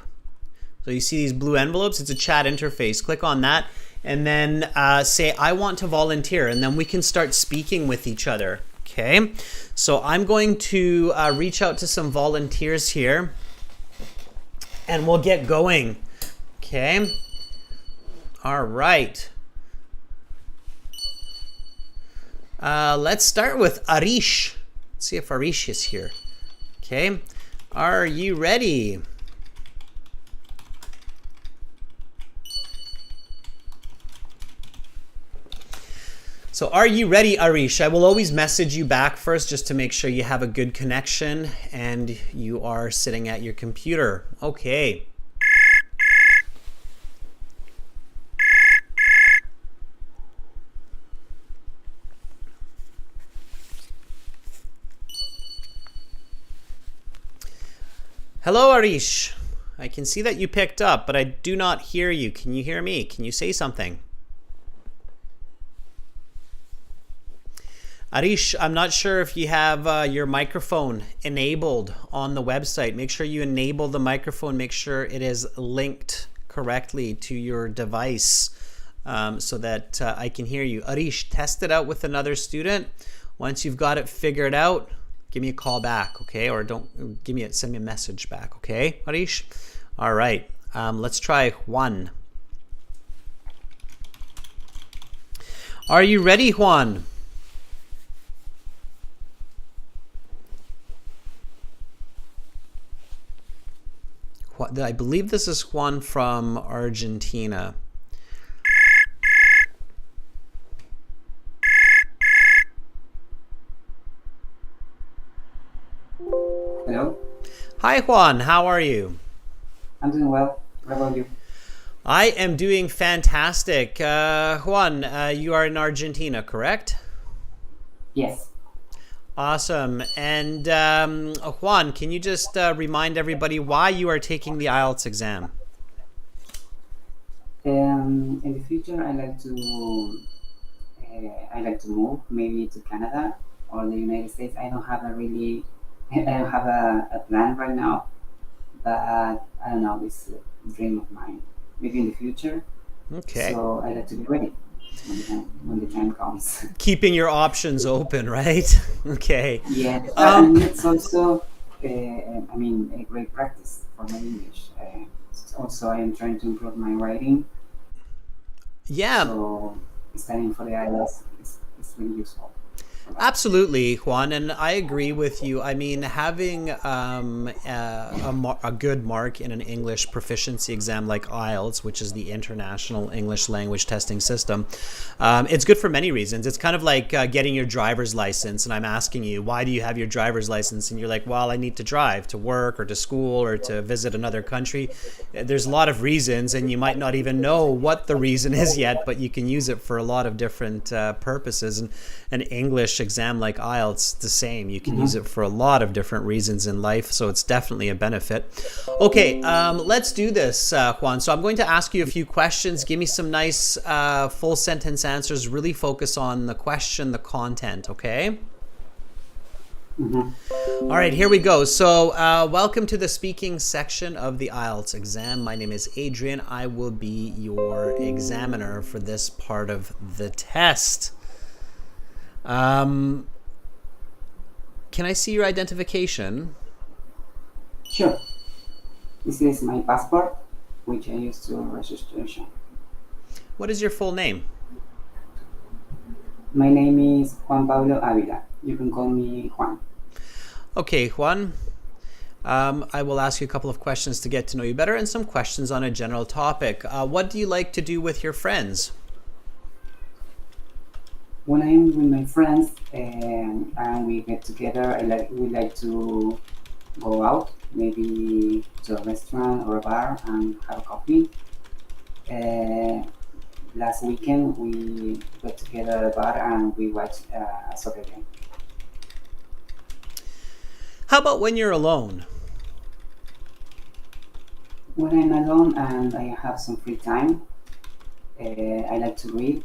So you see these blue envelopes, it's a chat interface. Click on that and then say, I want to volunteer, and then we can start speaking with each other. Okay, so I'm going to reach out to some volunteers here and we'll get going. Okay, all right. Let's start with Arish. Let's see if Arish is here. Okay, are you ready? So are you ready, Arish? I will always message you back first just to make sure you have a good connection and you are sitting at your computer. Okay. Hello, Arish. I can see that you picked up, but I do not hear you. Can you hear me? Can you say something? Arish, I'm not sure if you have your microphone enabled on the website. Make sure you enable the microphone. Make sure it is linked correctly to your device so that I can hear you. Arish, test it out with another student. Once you've got it figured out, give me a call back, okay? Or don't give me send me a message back, okay, Arish? All right, let's try Juan. Are you ready, Juan? I believe this is Juan from Argentina. Hello. Hi, Juan. How are you? I'm doing well. How about you? I am doing fantastic. Juan, you are in Argentina, correct? Yes. Awesome. And Juan, can you just remind everybody why you are taking the IELTS exam? In the future, I like to move maybe to Canada or the United States. I don't have a plan right now, but I don't know. It's a dream of mine. Maybe in the future. Okay. So I like to be ready when the time comes. Keeping your options open, right? Okay. Yeah. And it's also, a great practice for my English. Also, I am trying to improve my writing. Yeah. So studying for the IELTS is really useful. Absolutely, Juan, and I agree with you. I mean, having a good mark in an English proficiency exam like IELTS, which is the International English Language Testing System, it's good for many reasons. It's kind of like getting your driver's license, and I'm asking you, why do you have your driver's license? And you're like, well, I need to drive to work or to school or to visit another country. There's a lot of reasons, and you might not even know what the reason is yet, but you can use it for a lot of different purposes. And an English exam like IELTS, the same. You can use it for a lot of different reasons in life, so it's definitely a benefit. Okay, let's do this, Juan. So I'm going to ask you a few questions. Give me some nice full sentence answers. Really focus on the question, the content, okay? Mm-hmm. All right, here we go. So welcome to the speaking section of the IELTS exam. My name is Adrian. I will be your examiner for this part of the test. Can I see your identification? Sure. This is my passport, which I use to registration. What is your full name? My name is Juan Pablo Avila. You can call me Juan. Okay, Juan. I will ask you a couple of questions to get to know you better and some questions on a general topic. What do you like to do with your friends? When I'm with my friends and we get together, we like to go out, maybe to a restaurant or a bar and have a coffee. Last weekend we got together at a bar and we watched a soccer game. How about when you're alone? When I'm alone and I have some free time, I like to read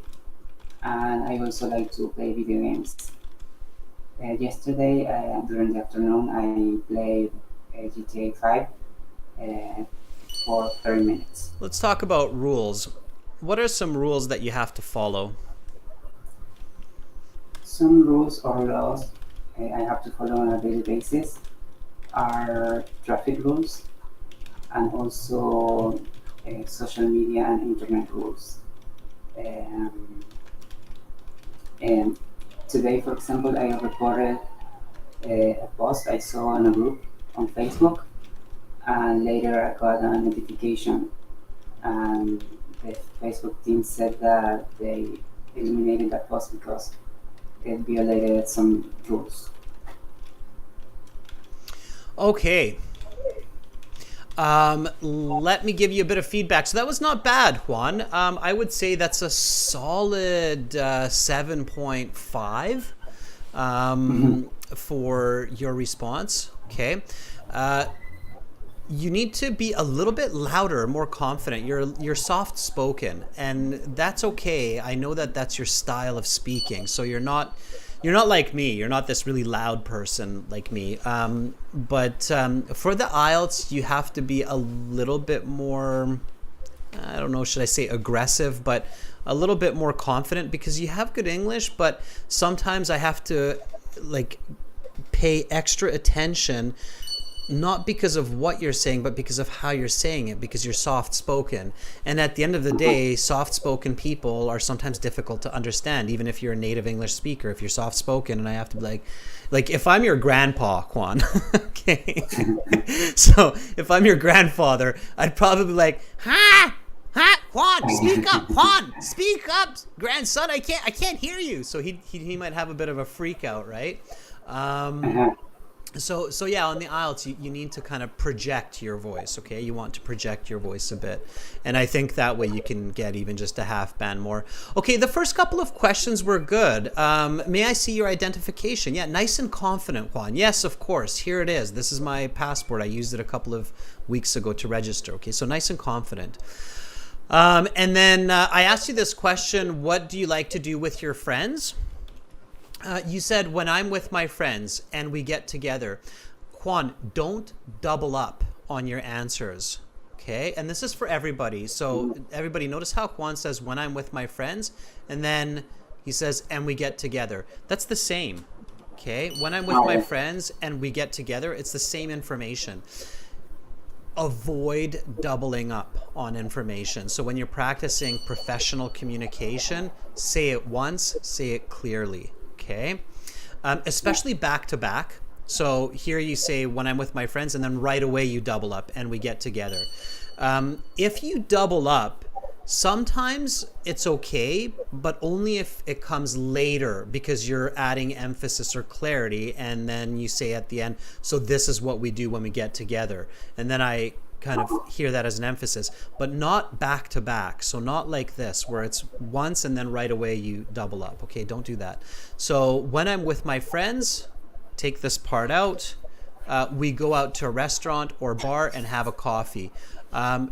and I also like to play video games. Yesterday, during the afternoon, I played GTA 5 for 30 minutes. Let's talk about rules. What are some rules that you have to follow? Some rules or laws I have to follow on a daily basis are traffic rules and also social media and internet rules. And today, for example, I reported a post I saw on a group on Facebook, and later I got a notification, and the Facebook team said that they eliminated that post because it violated some rules. Okay. Let me give you a bit of feedback. So that was not bad, Juan. I would say that's a solid 7.5 for your response. Okay. You need to be a little bit louder, more confident. You're soft spoken, and that's okay. I know that that's your style of speaking. So you're not like me. You're not this really loud person like me. But for the IELTS, you have to be a little bit more, I don't know, should I say aggressive, but a little bit more confident, because you have good English, but sometimes I have to like pay extra attention, not because of what you're saying, but because of how you're saying it, because you're soft-spoken. And at the end of the day, soft-spoken people are sometimes difficult to understand, even if you're a native English speaker. If you're soft-spoken, and I have to be like if I'm your grandpa, Juan, okay? So if I'm your grandfather, I'd probably be like, ha! Juan, speak up! Juan, speak up! Grandson, I can't hear you. So he might have a bit of a freak out, right? So yeah, on the IELTS, you need to kind of project your voice, okay? You want to project your voice a bit. And I think that way you can get even just a half band more. Okay, the first couple of questions were good. May I see your identification? Yeah, nice and confident, Juan. Yes, of course. Here it is. This is my passport. I used it a couple of weeks ago to register. Okay, so nice and confident. And then I asked you this question, what do you like to do with your friends? You said, when I'm with my friends and we get together. Juan, don't double up on your answers, okay? And this is for everybody. So everybody, notice how Juan says, when I'm with my friends, and then he says, and we get together. That's the same, okay? When I'm with my friends and we get together, it's the same information. Avoid doubling up on information. So when you're practicing professional communication, say it once, say it clearly. Okay, especially back to back. So here you say, when I'm with my friends, and then right away you double up and we get together. If you double up, sometimes it's okay, but only if it comes later, because you're adding emphasis or clarity, and then you say at the end, so this is what we do when we get together. And then I kind of hear that as an emphasis, but not back to back. So not like this, where it's once and then right away you double up. Okay, don't do that. So when I'm with my friends, take this part out. We go out to a restaurant or bar and have a coffee.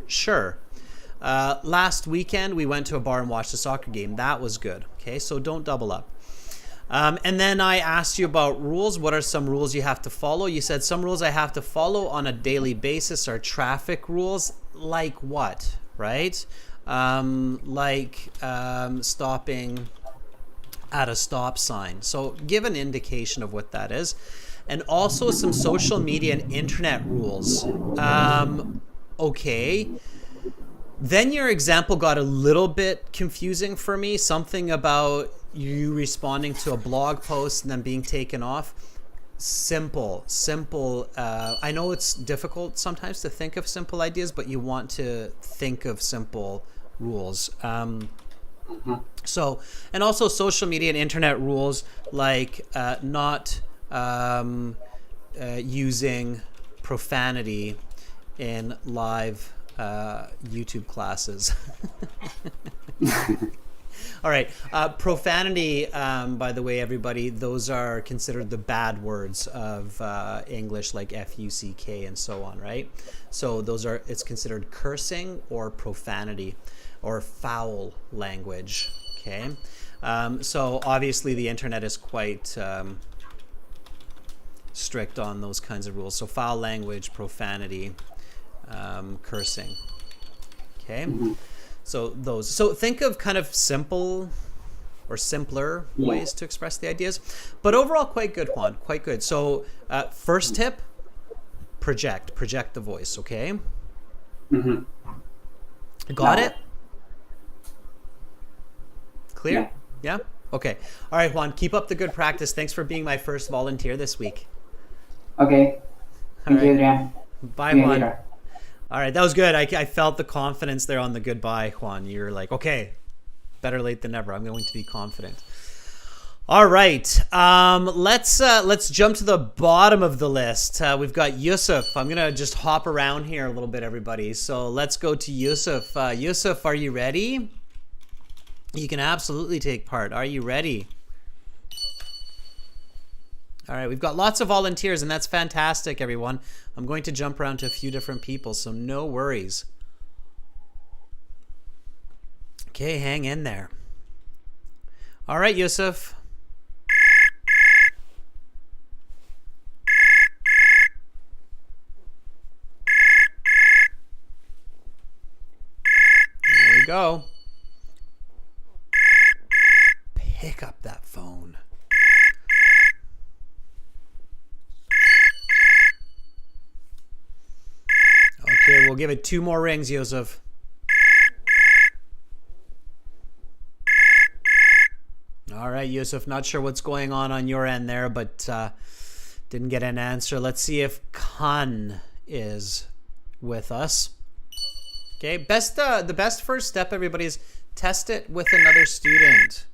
Sure. Last weekend we went to a bar and watched a soccer game. That was good. Okay, so don't double up. And then I asked you about rules. What are some rules you have to follow? You said some rules I have to follow on a daily basis are traffic rules. Like what, right? Stopping at a stop sign. So give an indication of what that is. And also some social media and internet rules. Okay. Then your example got a little bit confusing for me. Something about you responding to a blog post and then being taken off. Simple. I know it's difficult sometimes to think of simple ideas, but you want to think of simple rules. So, and also social media and internet rules, like not using profanity in live YouTube classes. All right. Profanity, by the way, everybody, those are considered the bad words of English, like fuck and so on, right? So it's considered cursing or profanity or foul language, okay? So obviously the internet is quite strict on those kinds of rules. So foul language, profanity, cursing, okay? So those. So think of kind of simple or simpler ways to express the ideas. But overall, quite good, Juan. Quite good. So first tip, project the voice, okay? Got it? Clear? Yeah? Okay. All right, Juan, keep up the good practice. Thanks for being my first volunteer this week. Okay. Thank you, Adrian. Bye, Juan. All right, that was good. I felt the confidence there on the goodbye, Juan. You're like, okay, better late than never. I'm going to be confident. All right, let's jump to the bottom of the list. We've got Yusuf. I'm gonna just hop around here a little bit, everybody. So let's go to Yusuf. Yusuf, are you ready? You can absolutely take part. Are you ready? All right, we've got lots of volunteers, and that's fantastic, everyone. I'm going to jump around to a few different people, so no worries. Okay, hang in there. All right, Yusuf. There we go. Pick up that phone. Okay, we'll give it 2 more rings, Yusuf. All right, Yusuf, not sure what's going on your end there, but didn't get an answer. Let's see if Khan is with us. Okay, the best first step, everybody, is test it with another student.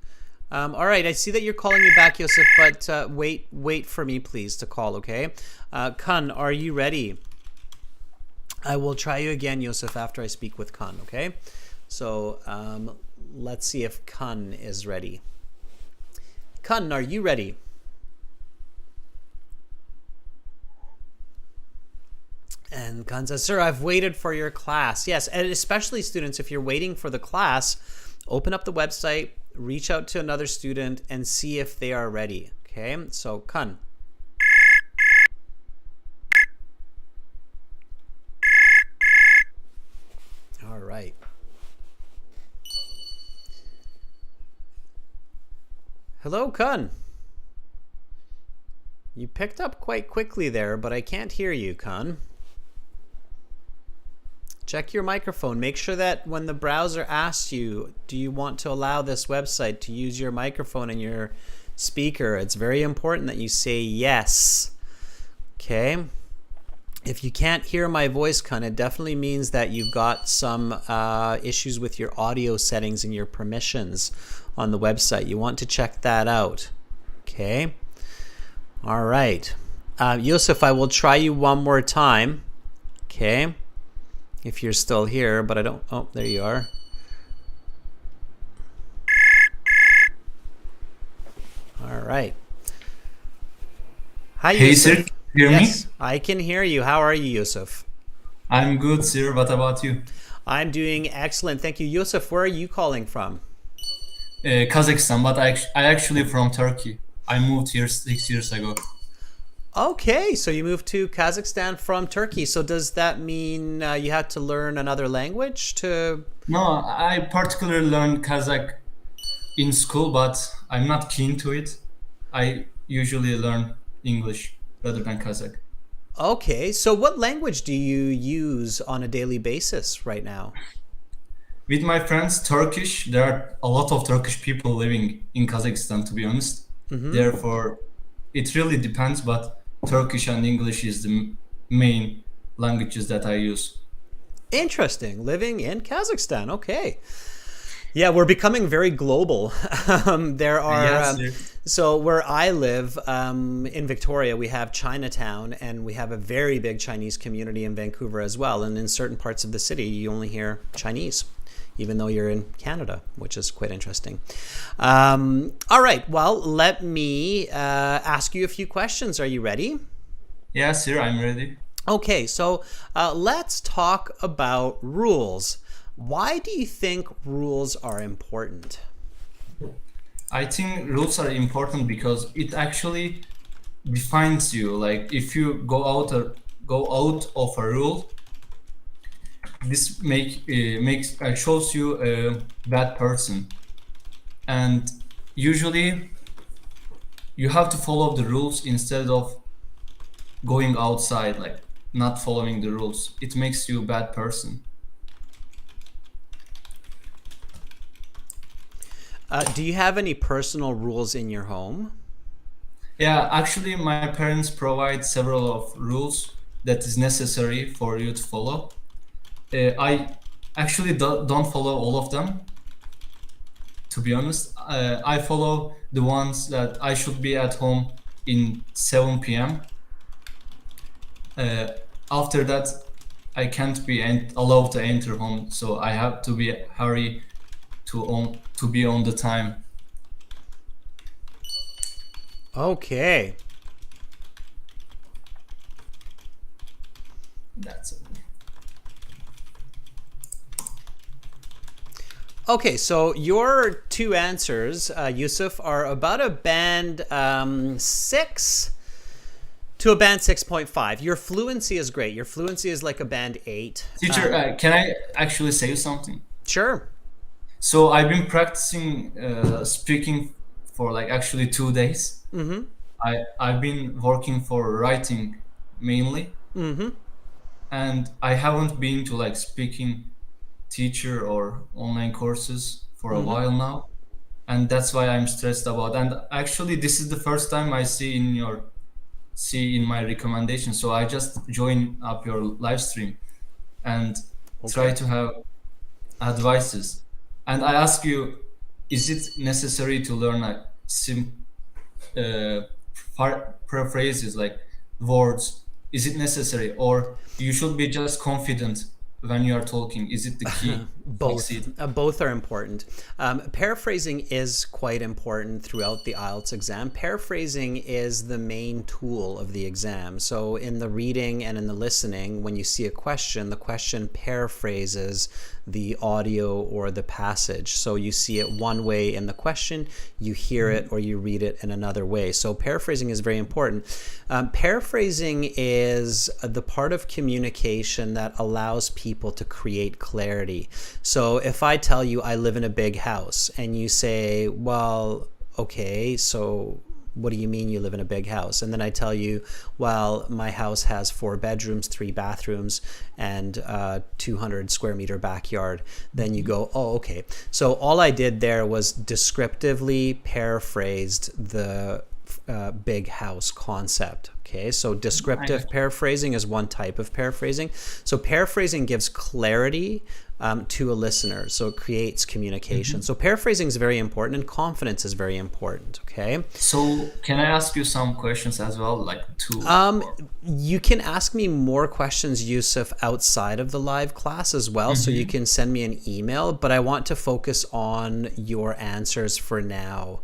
All right, I see that you're calling me back, Yusuf, but wait for me, please, to call, okay? Khan, are you ready? I will try you again, Yusuf, after I speak with Khan, okay? So let's see if Khan is ready. Khan, are you ready? And Khan says, sir, I've waited for your class. Yes, and especially students, if you're waiting for the class, open up the website, reach out to another student, and see if they are ready, okay? So, Khan. All right. Hello, Khan. You picked up quite quickly there, but I can't hear you, Khan. Check your microphone. Make sure that when the browser asks you, do you want to allow this website to use your microphone and your speaker, it's very important that you say yes. Okay? If you can't hear my voice, Khan, it definitely means that you've got some issues with your audio settings and your permissions on the website. You want to check that out. Okay? All right. Yusuf, I will try you one more time. Okay? If you're still here, but I don't... Oh, there you are. All right. Hi, Hey, Yusuf. sir, hear Yes, me? I can hear you. How are you, Yusuf? I'm good, sir. What about you? I'm doing excellent. Thank you. Yusuf, where are you calling from? Kazakhstan, but I actually from Turkey. I moved here 6 years ago. Okay, so you moved to Kazakhstan from Turkey. So does that mean you had to learn another language to? No, I particularly learned Kazakh in school, but I'm not keen to it. I usually learn English rather than Kazakh. Okay, so what language do you use on a daily basis right now? With my friends, Turkish, there are a lot of Turkish people living in Kazakhstan, to be honest. Therefore, it really depends, but Turkish and English is the main languages that I use. Interesting. Living in Kazakhstan. Okay. Yeah, we're becoming very global. There are Yes, sir. so where I live in Victoria, we have Chinatown, and we have a very big Chinese community in Vancouver as well. And in certain parts of the city, you only hear Chinese, even though you're in Canada, which is quite interesting. All right, well, let me ask you a few questions. Are you ready? Yes, sir, I'm ready. Okay, so let's talk about rules. Why do you think rules are important? I think rules are important because it actually defines you. Like if you go out of a rule, this makes shows you a bad person. And usually you have to follow the rules instead of going outside, like not following the rules. It makes you a bad person. Do you have any personal rules in your home? Yeah, actually, my parents provide several of rules that is necessary for you to follow. I actually don't follow all of them, to be honest. I follow the ones that I should be at home in 7 p.m. After that, I can't be allowed to enter home, so I have to be hurry to be on the time. Okay. That's it. Okay, so your two answers, Yusuf, are about a band 6 to a band 6.5. Your fluency is great. Your fluency is like a band 8. Teacher, can I actually say something? Sure. So I've been practicing speaking for like actually 2 days. I've been working for writing mainly, and I haven't been to like speaking teacher or online courses for a while now, and that's why I'm stressed about. And actually, this is the first time I see in my recommendation. So I just join up your live stream and try to have advices. And I ask you, is it necessary to learn like uh, paraphrases like words? Is it necessary, or you should be just confident when you are talking? Is it the key to succeed? Both are important. Paraphrasing is quite important throughout the IELTS exam. Paraphrasing is the main tool of the exam. So in the reading and in the listening, when you see a question, the question paraphrases the audio or the passage. So you see it one way in the question, you hear it or you read it in another way. So paraphrasing is very important. Paraphrasing is the part of communication that allows people to create clarity. So if I tell you I live in a big house and you say, well, okay, so what do you mean you live in a big house? And then I tell you, well, my house has 4 bedrooms, 3 bathrooms, and 200 square meter backyard. Then you go, oh, okay. So all I did there was descriptively paraphrased the big house concept. Okay, so descriptive paraphrasing is one type of paraphrasing. So paraphrasing gives clarity to a listener, so it creates communication. So paraphrasing is very important, and confidence is very important. Okay. So can I ask you some questions as well, like two? You can ask me more questions, Yusuf, outside of the live class as well. So you can send me an email, but I want to focus on your answers for now,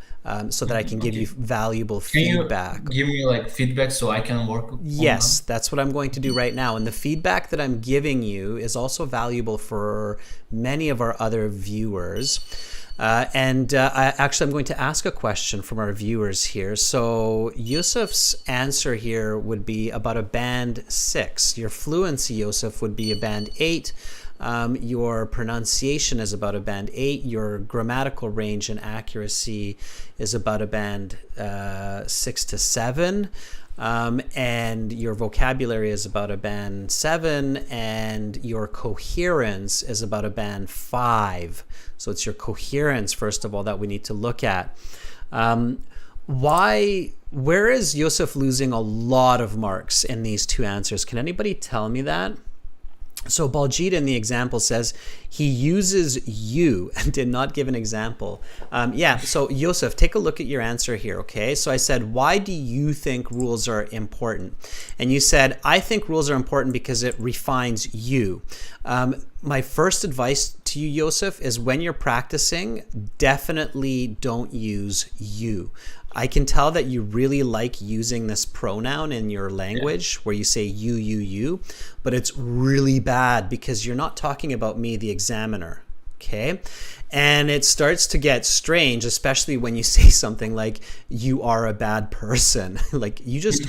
so that I can give you valuable feedback. Can you give me like feedback so I can work on Yes, that's what I'm going to do right now. And the feedback that I'm giving you is also valuable for many of our other viewers. I'm going to ask a question from our viewers here. So Yusuf's answer here would be about a band 6. Your fluency, Yusuf, would be a band 8. Your pronunciation is about a band 8. Your grammatical range and accuracy is about a band 6 to 7. And your vocabulary is about a band 7, and your coherence is about a band 5. So it's your coherence, first of all, that we need to look at. Where is Yusuf losing a lot of marks in these two answers? Can anybody tell me that? So Baljit in the example says he uses you and did not give an example. So Yusuf, take a look at your answer here, okay? So I said, why do you think rules are important? And you said, I think rules are important because it refines you. My first advice to you, Yusuf, is when you're practicing, definitely don't use you. I can tell that you really like using this pronoun in your language where you say you, but it's really bad because you're not talking about me, the examiner, okay? And it starts to get strange, especially when you say something like, you are a bad person. Like you just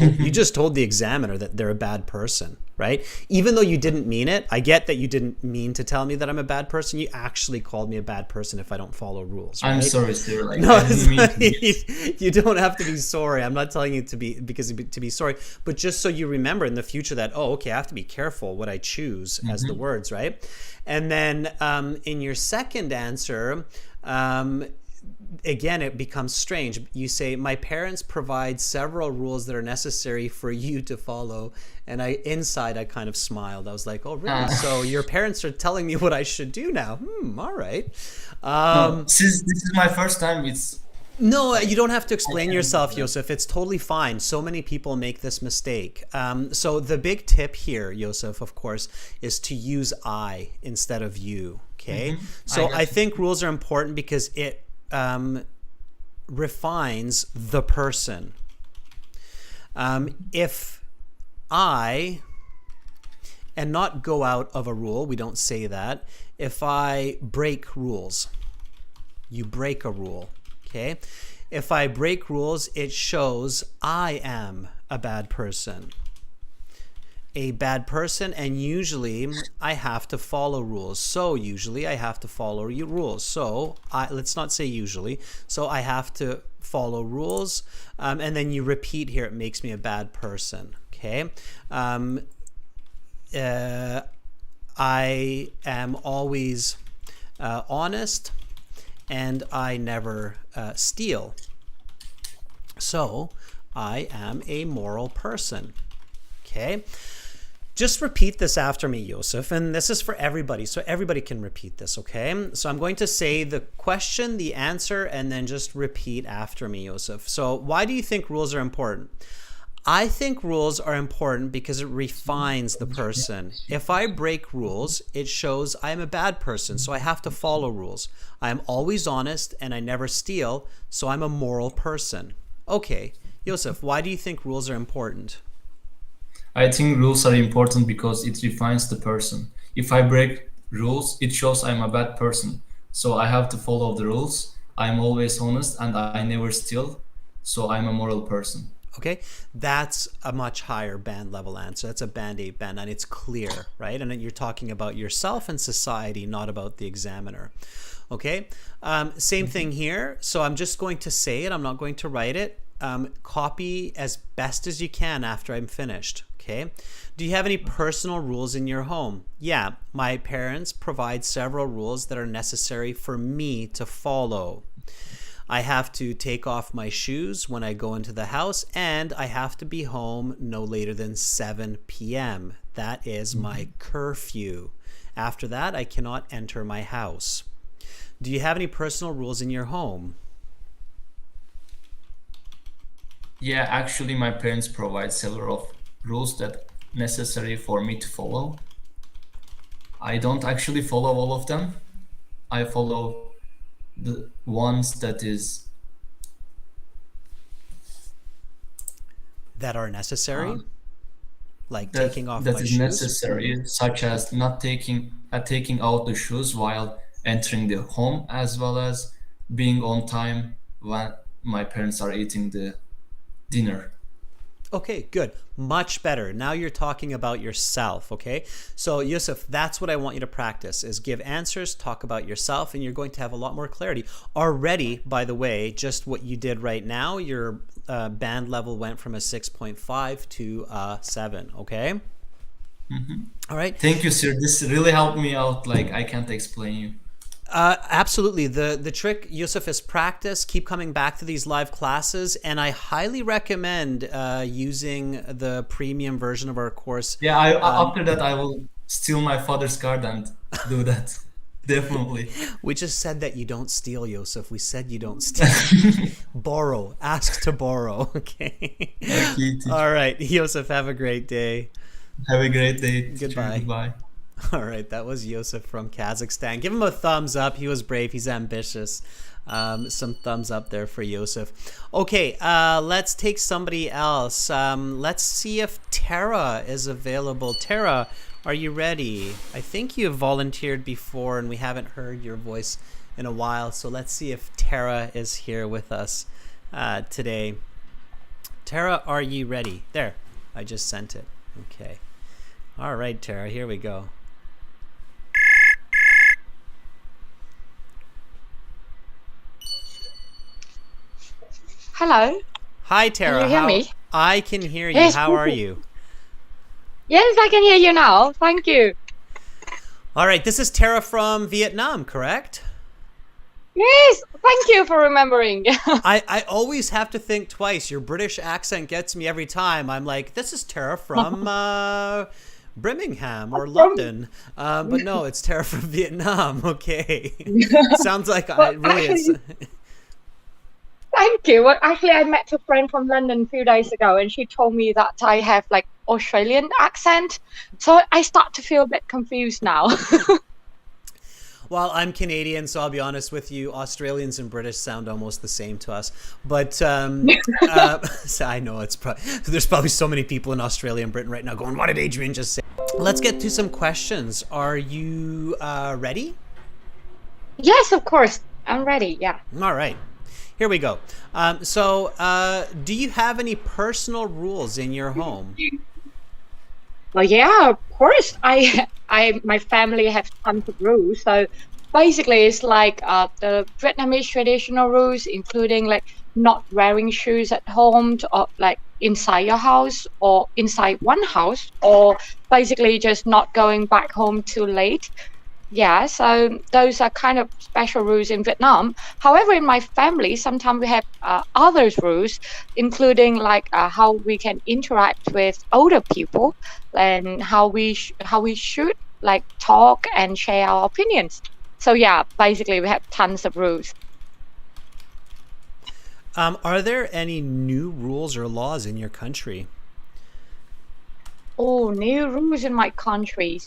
told the examiner that they're a bad person, right? Even though you didn't mean it, I get that you didn't mean to tell me that I'm a bad person. You actually called me a bad person if I don't follow rules, right? I'm sorry, sir. Like, no, I didn't mean to. You don't have to be sorry. I'm not telling you to be sorry, but just so you remember in the future that, oh, okay, I have to be careful what I choose as the words, right? And then in your second answer, again, it becomes strange. You say, my parents provide several rules that are necessary for you to follow. And inside, I kind of smiled. I was like, oh, really? So your parents are telling me what I should do now. All right. Since this is my first time, No, you don't have to explain yourself, Yusuf. It's totally fine. So many people make this mistake. So the big tip here, Yusuf, of course, is to use I instead of you. Okay. So I think rules are important because it refines the person. If I, and not go out of a rule, we don't say that. If I break rules, you break a rule. Okay. If I break rules, it shows I am a bad person. A bad person, and usually I have to follow rules. So usually I have to follow rules. So let's not say usually. So I have to follow rules, and then you repeat here. It makes me a bad person. Okay. I am always honest, and I never steal. So I am a moral person. Okay. Just repeat this after me, Yusuf, and this is for everybody, so everybody can repeat this, okay? So I'm going to say the question, the answer, and then just repeat after me, Yusuf. So why do you think rules are important? I think rules are important because it refines the person. If I break rules, it shows I am a bad person, so I have to follow rules. I am always honest, and I never steal, so I'm a moral person. Okay, Yusuf, why do you think rules are important? I think rules are important because it refines the person. If I break rules, it shows I'm a bad person. So I have to follow the rules. I'm always honest and I never steal. So I'm a moral person. Okay, that's a much higher band level answer. That's a band 8, band 9. It's clear, right? And then you're talking about yourself and society, not about the examiner. Okay, same thing here. So I'm just going to say it. I'm not going to write it. Copy as best as you can after I'm finished. Okay. Do you have any personal rules in your home? Yeah, my parents provide several rules that are necessary for me to follow. I have to take off my shoes when I go into the house, and I have to be home no later than 7 p.m. That is my curfew. After that, I cannot enter my house. Do you have any personal rules in your home? Yeah, actually, my parents provide several rules that necessary for me to follow. I don't actually follow all of them. I follow the ones that are necessary, like that, taking off that my is shoes. Necessary, such as not taking out the shoes while entering the home, as well as being on time when my parents are eating the dinner. Okay, good. Much better. Now you're talking about yourself, okay? So, Yusuf, that's what I want you to practice is give answers, talk about yourself, and you're going to have a lot more clarity. Already, by the way, just what you did right now, your band level went from a 6.5 to a 7, okay? All right. Thank you, sir. This really helped me out. Like, I can't explain you. Absolutely. The trick, Yusuf, is practice. Keep coming back to these live classes, and I highly recommend using the premium version of our course. Yeah, after that, I will steal my father's card and do that. Definitely. We just said that you don't steal, Yusuf. We said you don't steal. Borrow. Ask to borrow. Okay. Okay, All right, Yusuf. Have a great day. have a great day. Goodbye. Goodbye. All right, that was Yusuf from Kazakhstan. Give him a thumbs up. He was brave. He's ambitious. Some thumbs up there for Yusuf. Okay, let's take somebody else. Let's see if Tara is available. Tara, are you ready? I think you have volunteered before and we haven't heard your voice in a while. So let's see if Tara is here with us today. Tara, are you ready? There, I just sent it. Okay. All right, Tara, here we go. Hello. Hi, Tara. Can you hear me? I can hear you. Yes, How are perfect. you? Yes, I can hear you now. Thank you. All right, this is Tara from Vietnam, correct? Yes, thank you for remembering. I always have to think twice. Your British accent gets me every time. I'm like, this is Tara from Birmingham or London. But no, it's Tara from Vietnam. Okay. Sounds like Thank you. Well, actually, I met a friend from London a few days ago, and she told me that I have like Australian accent. So I start to feel a bit confused now. Well, I'm Canadian, so I'll be honest with you. Australians and British sound almost the same to us. But so I know there's probably so many people in Australia and Britain right now going, what did Adrian just say? Let's get to some questions. Are you ready? Yes, of course. I'm ready. Yeah. All right. Here we go. Do you have any personal rules in your home? Well, yeah, of course. My family have tons of rules. So basically, it's like the Vietnamese traditional rules, including like not wearing shoes at home, or like inside your house or inside one house, or basically just not going back home too late. Yeah, so those are kind of special rules in Vietnam. However, in my family, sometimes we have other rules, including like how we can interact with older people and how we should like talk and share our opinions. So yeah, basically we have tons of rules. Are there any new rules or laws in your country? Oh, new rules in my country.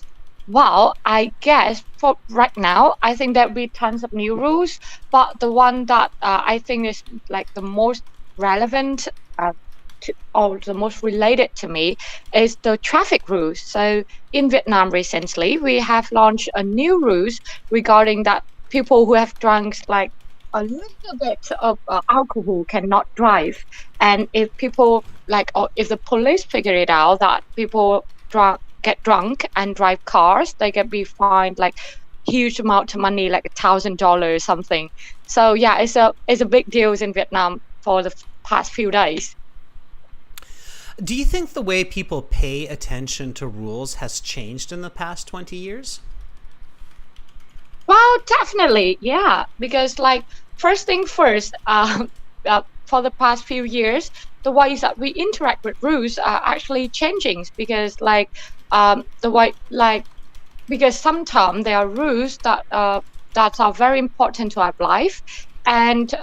Well, I guess for right now, I think there'll be tons of new rules, but the one that I think is like the most relevant or the most related to me is the traffic rules. So in Vietnam recently, we have launched a new rules regarding that people who have drunk like a little bit of alcohol cannot drive. And if people or if the police figure it out that people get drunk and drive cars, they can be fined like huge amount of money, like $1,000 or something. So yeah, it's a big deal in Vietnam for the past few days. Do you think the way people pay attention to rules has changed in the past 20 years? Well, definitely, yeah. Because like first thing first, for the past few years, the ways that we interact with rules are actually changing because because sometimes there are rules that are very important to our life, and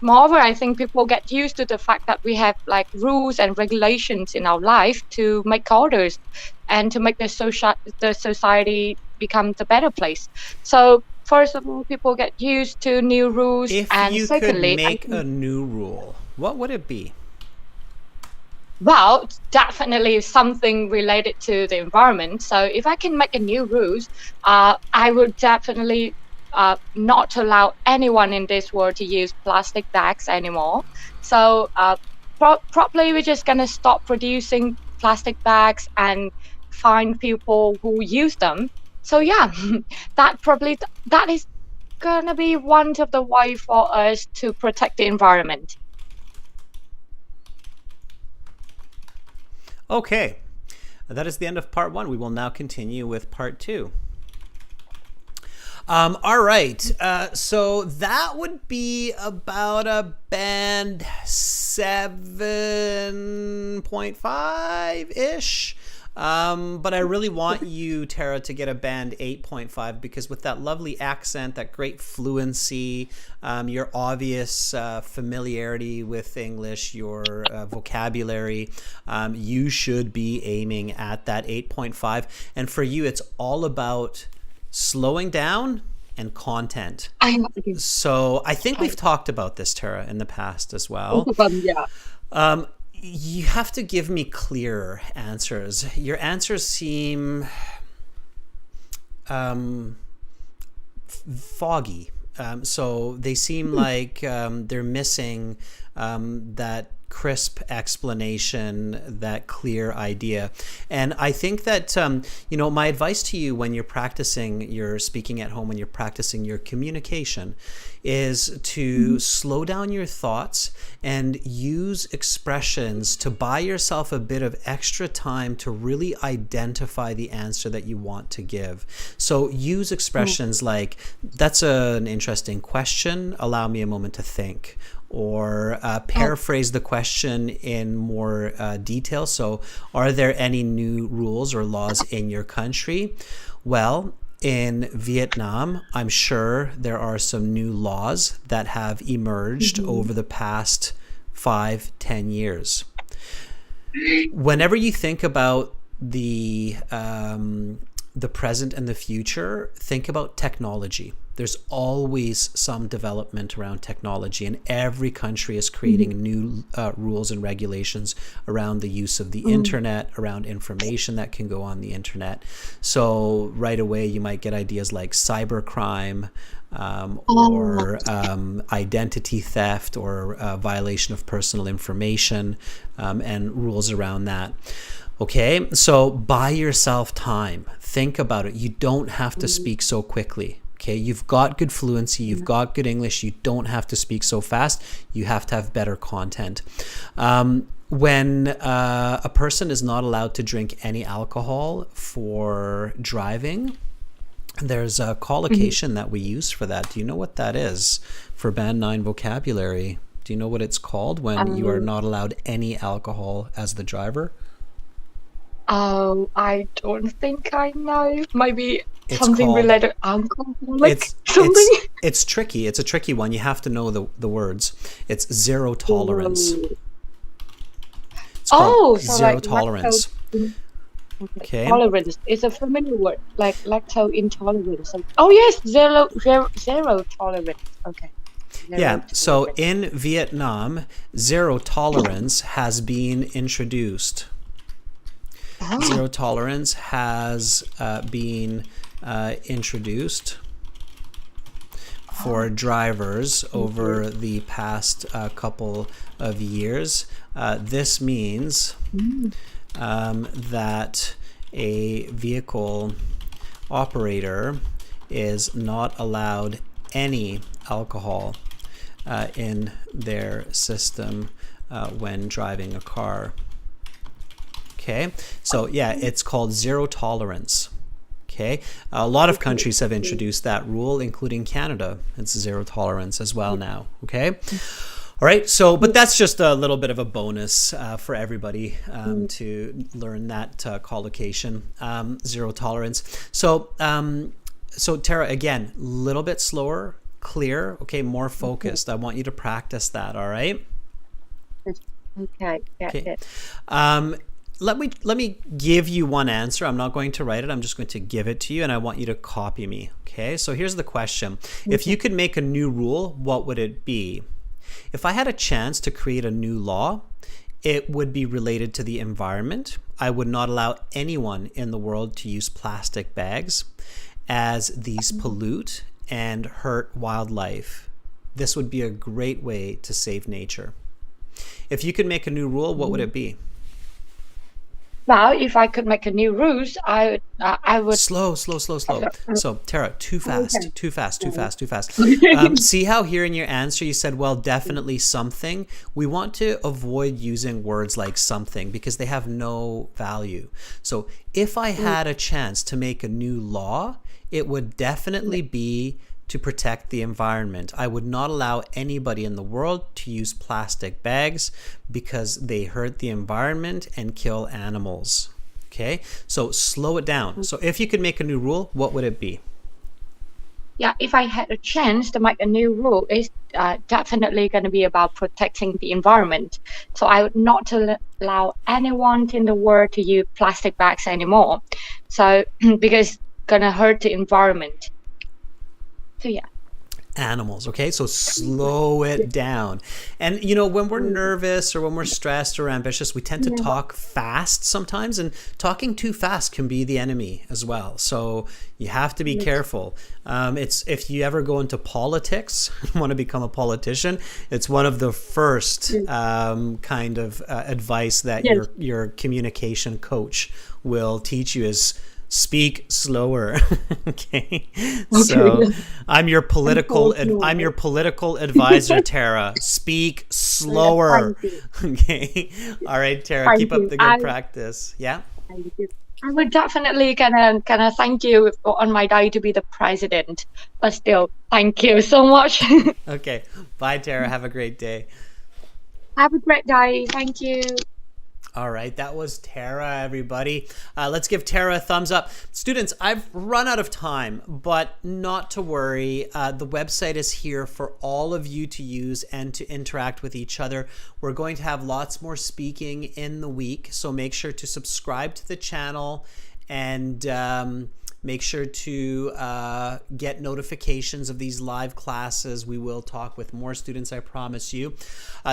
moreover, I think people get used to the fact that we have like rules and regulations in our life to make orders and to make the society become the better place. So first of all, people get used to new rules, and if you secondly, could make a new rule, what would it be? Well, definitely something related to the environment. So if I can make a new rules, I would definitely not to allow anyone in this world to use plastic bags anymore. So probably we're just gonna stop producing plastic bags and find people who use them. So yeah, that is gonna be one of the way for us to protect the environment. Okay, that is the end of part 1. We will now continue with part 2. All right, so that would be about a band 7.5-ish. But I really want you, Tara, to get a band 8.5 because with that lovely accent, that great fluency, your obvious familiarity with English, your vocabulary, you should be aiming at that 8.5. And for you, it's all about slowing down and content. So I think we've talked about this, Tara, in the past as well. Yeah. You have to give me clearer answers. Your answers seem foggy. So they seem like they're missing that crisp explanation, that clear idea. And I think that, my advice to you when you're practicing your speaking at home, when you're practicing your communication, is to slow down your thoughts and use expressions to buy yourself a bit of extra time to really identify the answer that you want to give. So use expressions like, that's an interesting question, allow me a moment to think. Or paraphrase the question in more detail. So, are there any new rules or laws in your country? Well, in Vietnam, I'm sure there are some new laws that have emerged over the past 5-10 years. Whenever you think about the present and the future, think about technology. There's always some development around technology, and every country is creating new rules and regulations around the use of the internet, around information that can go on the internet. So right away, you might get ideas like cybercrime, or identity theft, or violation of personal information, and rules around that. Okay, so buy yourself time. Think about it. You don't have to speak so quickly. Okay, you've got good fluency, you've got good English, you don't have to speak so fast, you have to have better content. When a person is not allowed to drink any alcohol for driving, there's a collocation that we use for that. Do you know what that is for Band 9 vocabulary? Do you know what it's called when you are not allowed any alcohol as the driver? I don't think I know. Maybe It's something called- related to alcoholic, something. It's tricky. It's a tricky one. You have to know the words. It's zero tolerance. It's called so zero like tolerance. Okay. Tolerance is a familiar word, like lactose intolerance. Oh yes, zero tolerance. Okay. Yeah. So in Vietnam, zero tolerance has been introduced. Zero tolerance has been introduced for drivers over the past couple of years. This means that a vehicle operator is not allowed any alcohol in their system when driving a car. Okay, so yeah, it's called zero tolerance. Okay, a lot of countries have introduced that rule, including Canada. It's zero tolerance as well now. Okay, all right. So, but that's just a little bit of a bonus for everybody to learn that collocation, zero tolerance. So, so Tara, again, a little bit slower, clear. Okay, more focused. I want you to practice that. All right. Okay. Okay. Let me give you one answer. I'm not going to write it. I'm just going to give it to you, and I want you to copy me. Okay, so here's the question. If you could make a new rule, what would it be? If I had a chance to create a new law, it would be related to the environment. I would not allow anyone in the world to use plastic bags, as these pollute and hurt wildlife. This would be a great way to save nature. If you could make a new rule, what would it be? Well, if I could make a new rules, I would. Slow. So, Tara, too fast. See how here in your answer you said, well, definitely something. We want to avoid using words like something because they have no value. So if I had a chance to make a new law, it would definitely be to protect the environment. I would not allow anybody in the world to use plastic bags because they hurt the environment and kill animals. Okay, so slow it down. So if you could make a new rule, what would it be? Yeah, if I had a chance to make a new rule, it's definitely going to be about protecting the environment. So I would not allow anyone in the world to use plastic bags anymore. So because it's going to hurt the environment. So yeah. Animals. Okay, so slow it down. And when we're nervous or when we're stressed or ambitious, we tend to talk fast sometimes, and talking too fast can be the enemy as well. So you have to be careful. It's if you ever go into politics and want to become a politician, it's one of the first kind of advice that your communication coach will teach you is speak slower. Okay. So I'm your political advisor, Tara. Speak slower. Okay. All right, Tara, keep up the good practice. Yeah. I would definitely gonna thank you on my day to be the president. But still, thank you so much. Okay. Bye, Tara. Have a great day. Have a great day. Thank you. All right, that was Tara, everybody. Let's give Tara a thumbs up. Students, I've run out of time, but not to worry. The website is here for all of you to use and to interact with each other. We're going to have lots more speaking in the week, so make sure to subscribe to the channel and make sure to get notifications of these live classes. We will talk with more students, I promise you.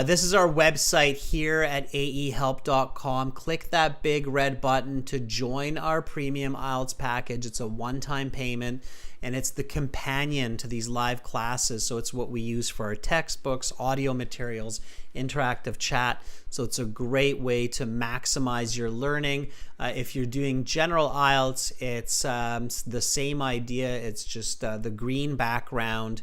This is our website here at aehelp.com. Click that big red button to join our premium IELTS package. It's a one-time payment, and it's the companion to these live classes. So it's what we use for our textbooks, audio materials, interactive chat. So it's a great way to maximize your learning. If you're doing general IELTS, it's the same idea. It's just the green background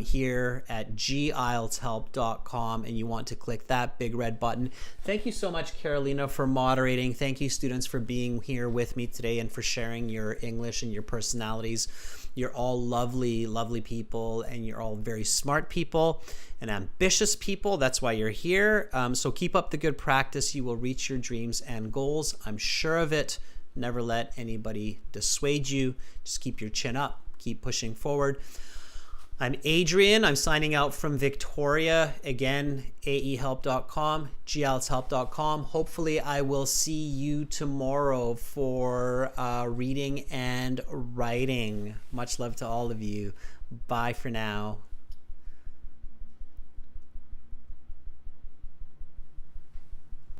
here at gieltshelp.com, and you want to click that big red button. Thank you so much, Carolina, for moderating. Thank you, students, for being here with me today and for sharing your English and your personalities. You're all lovely, lovely people, and you're all very smart people and ambitious people. That's why you're here. So keep up the good practice. You will reach your dreams and goals. I'm sure of it. Never let anybody dissuade you. Just keep your chin up. Keep pushing forward. I'm Adrian. I'm signing out from Victoria. Again, aehelp.com, gieltshelp.com. Hopefully, I will see you tomorrow for reading and writing. Much love to all of you. Bye for now.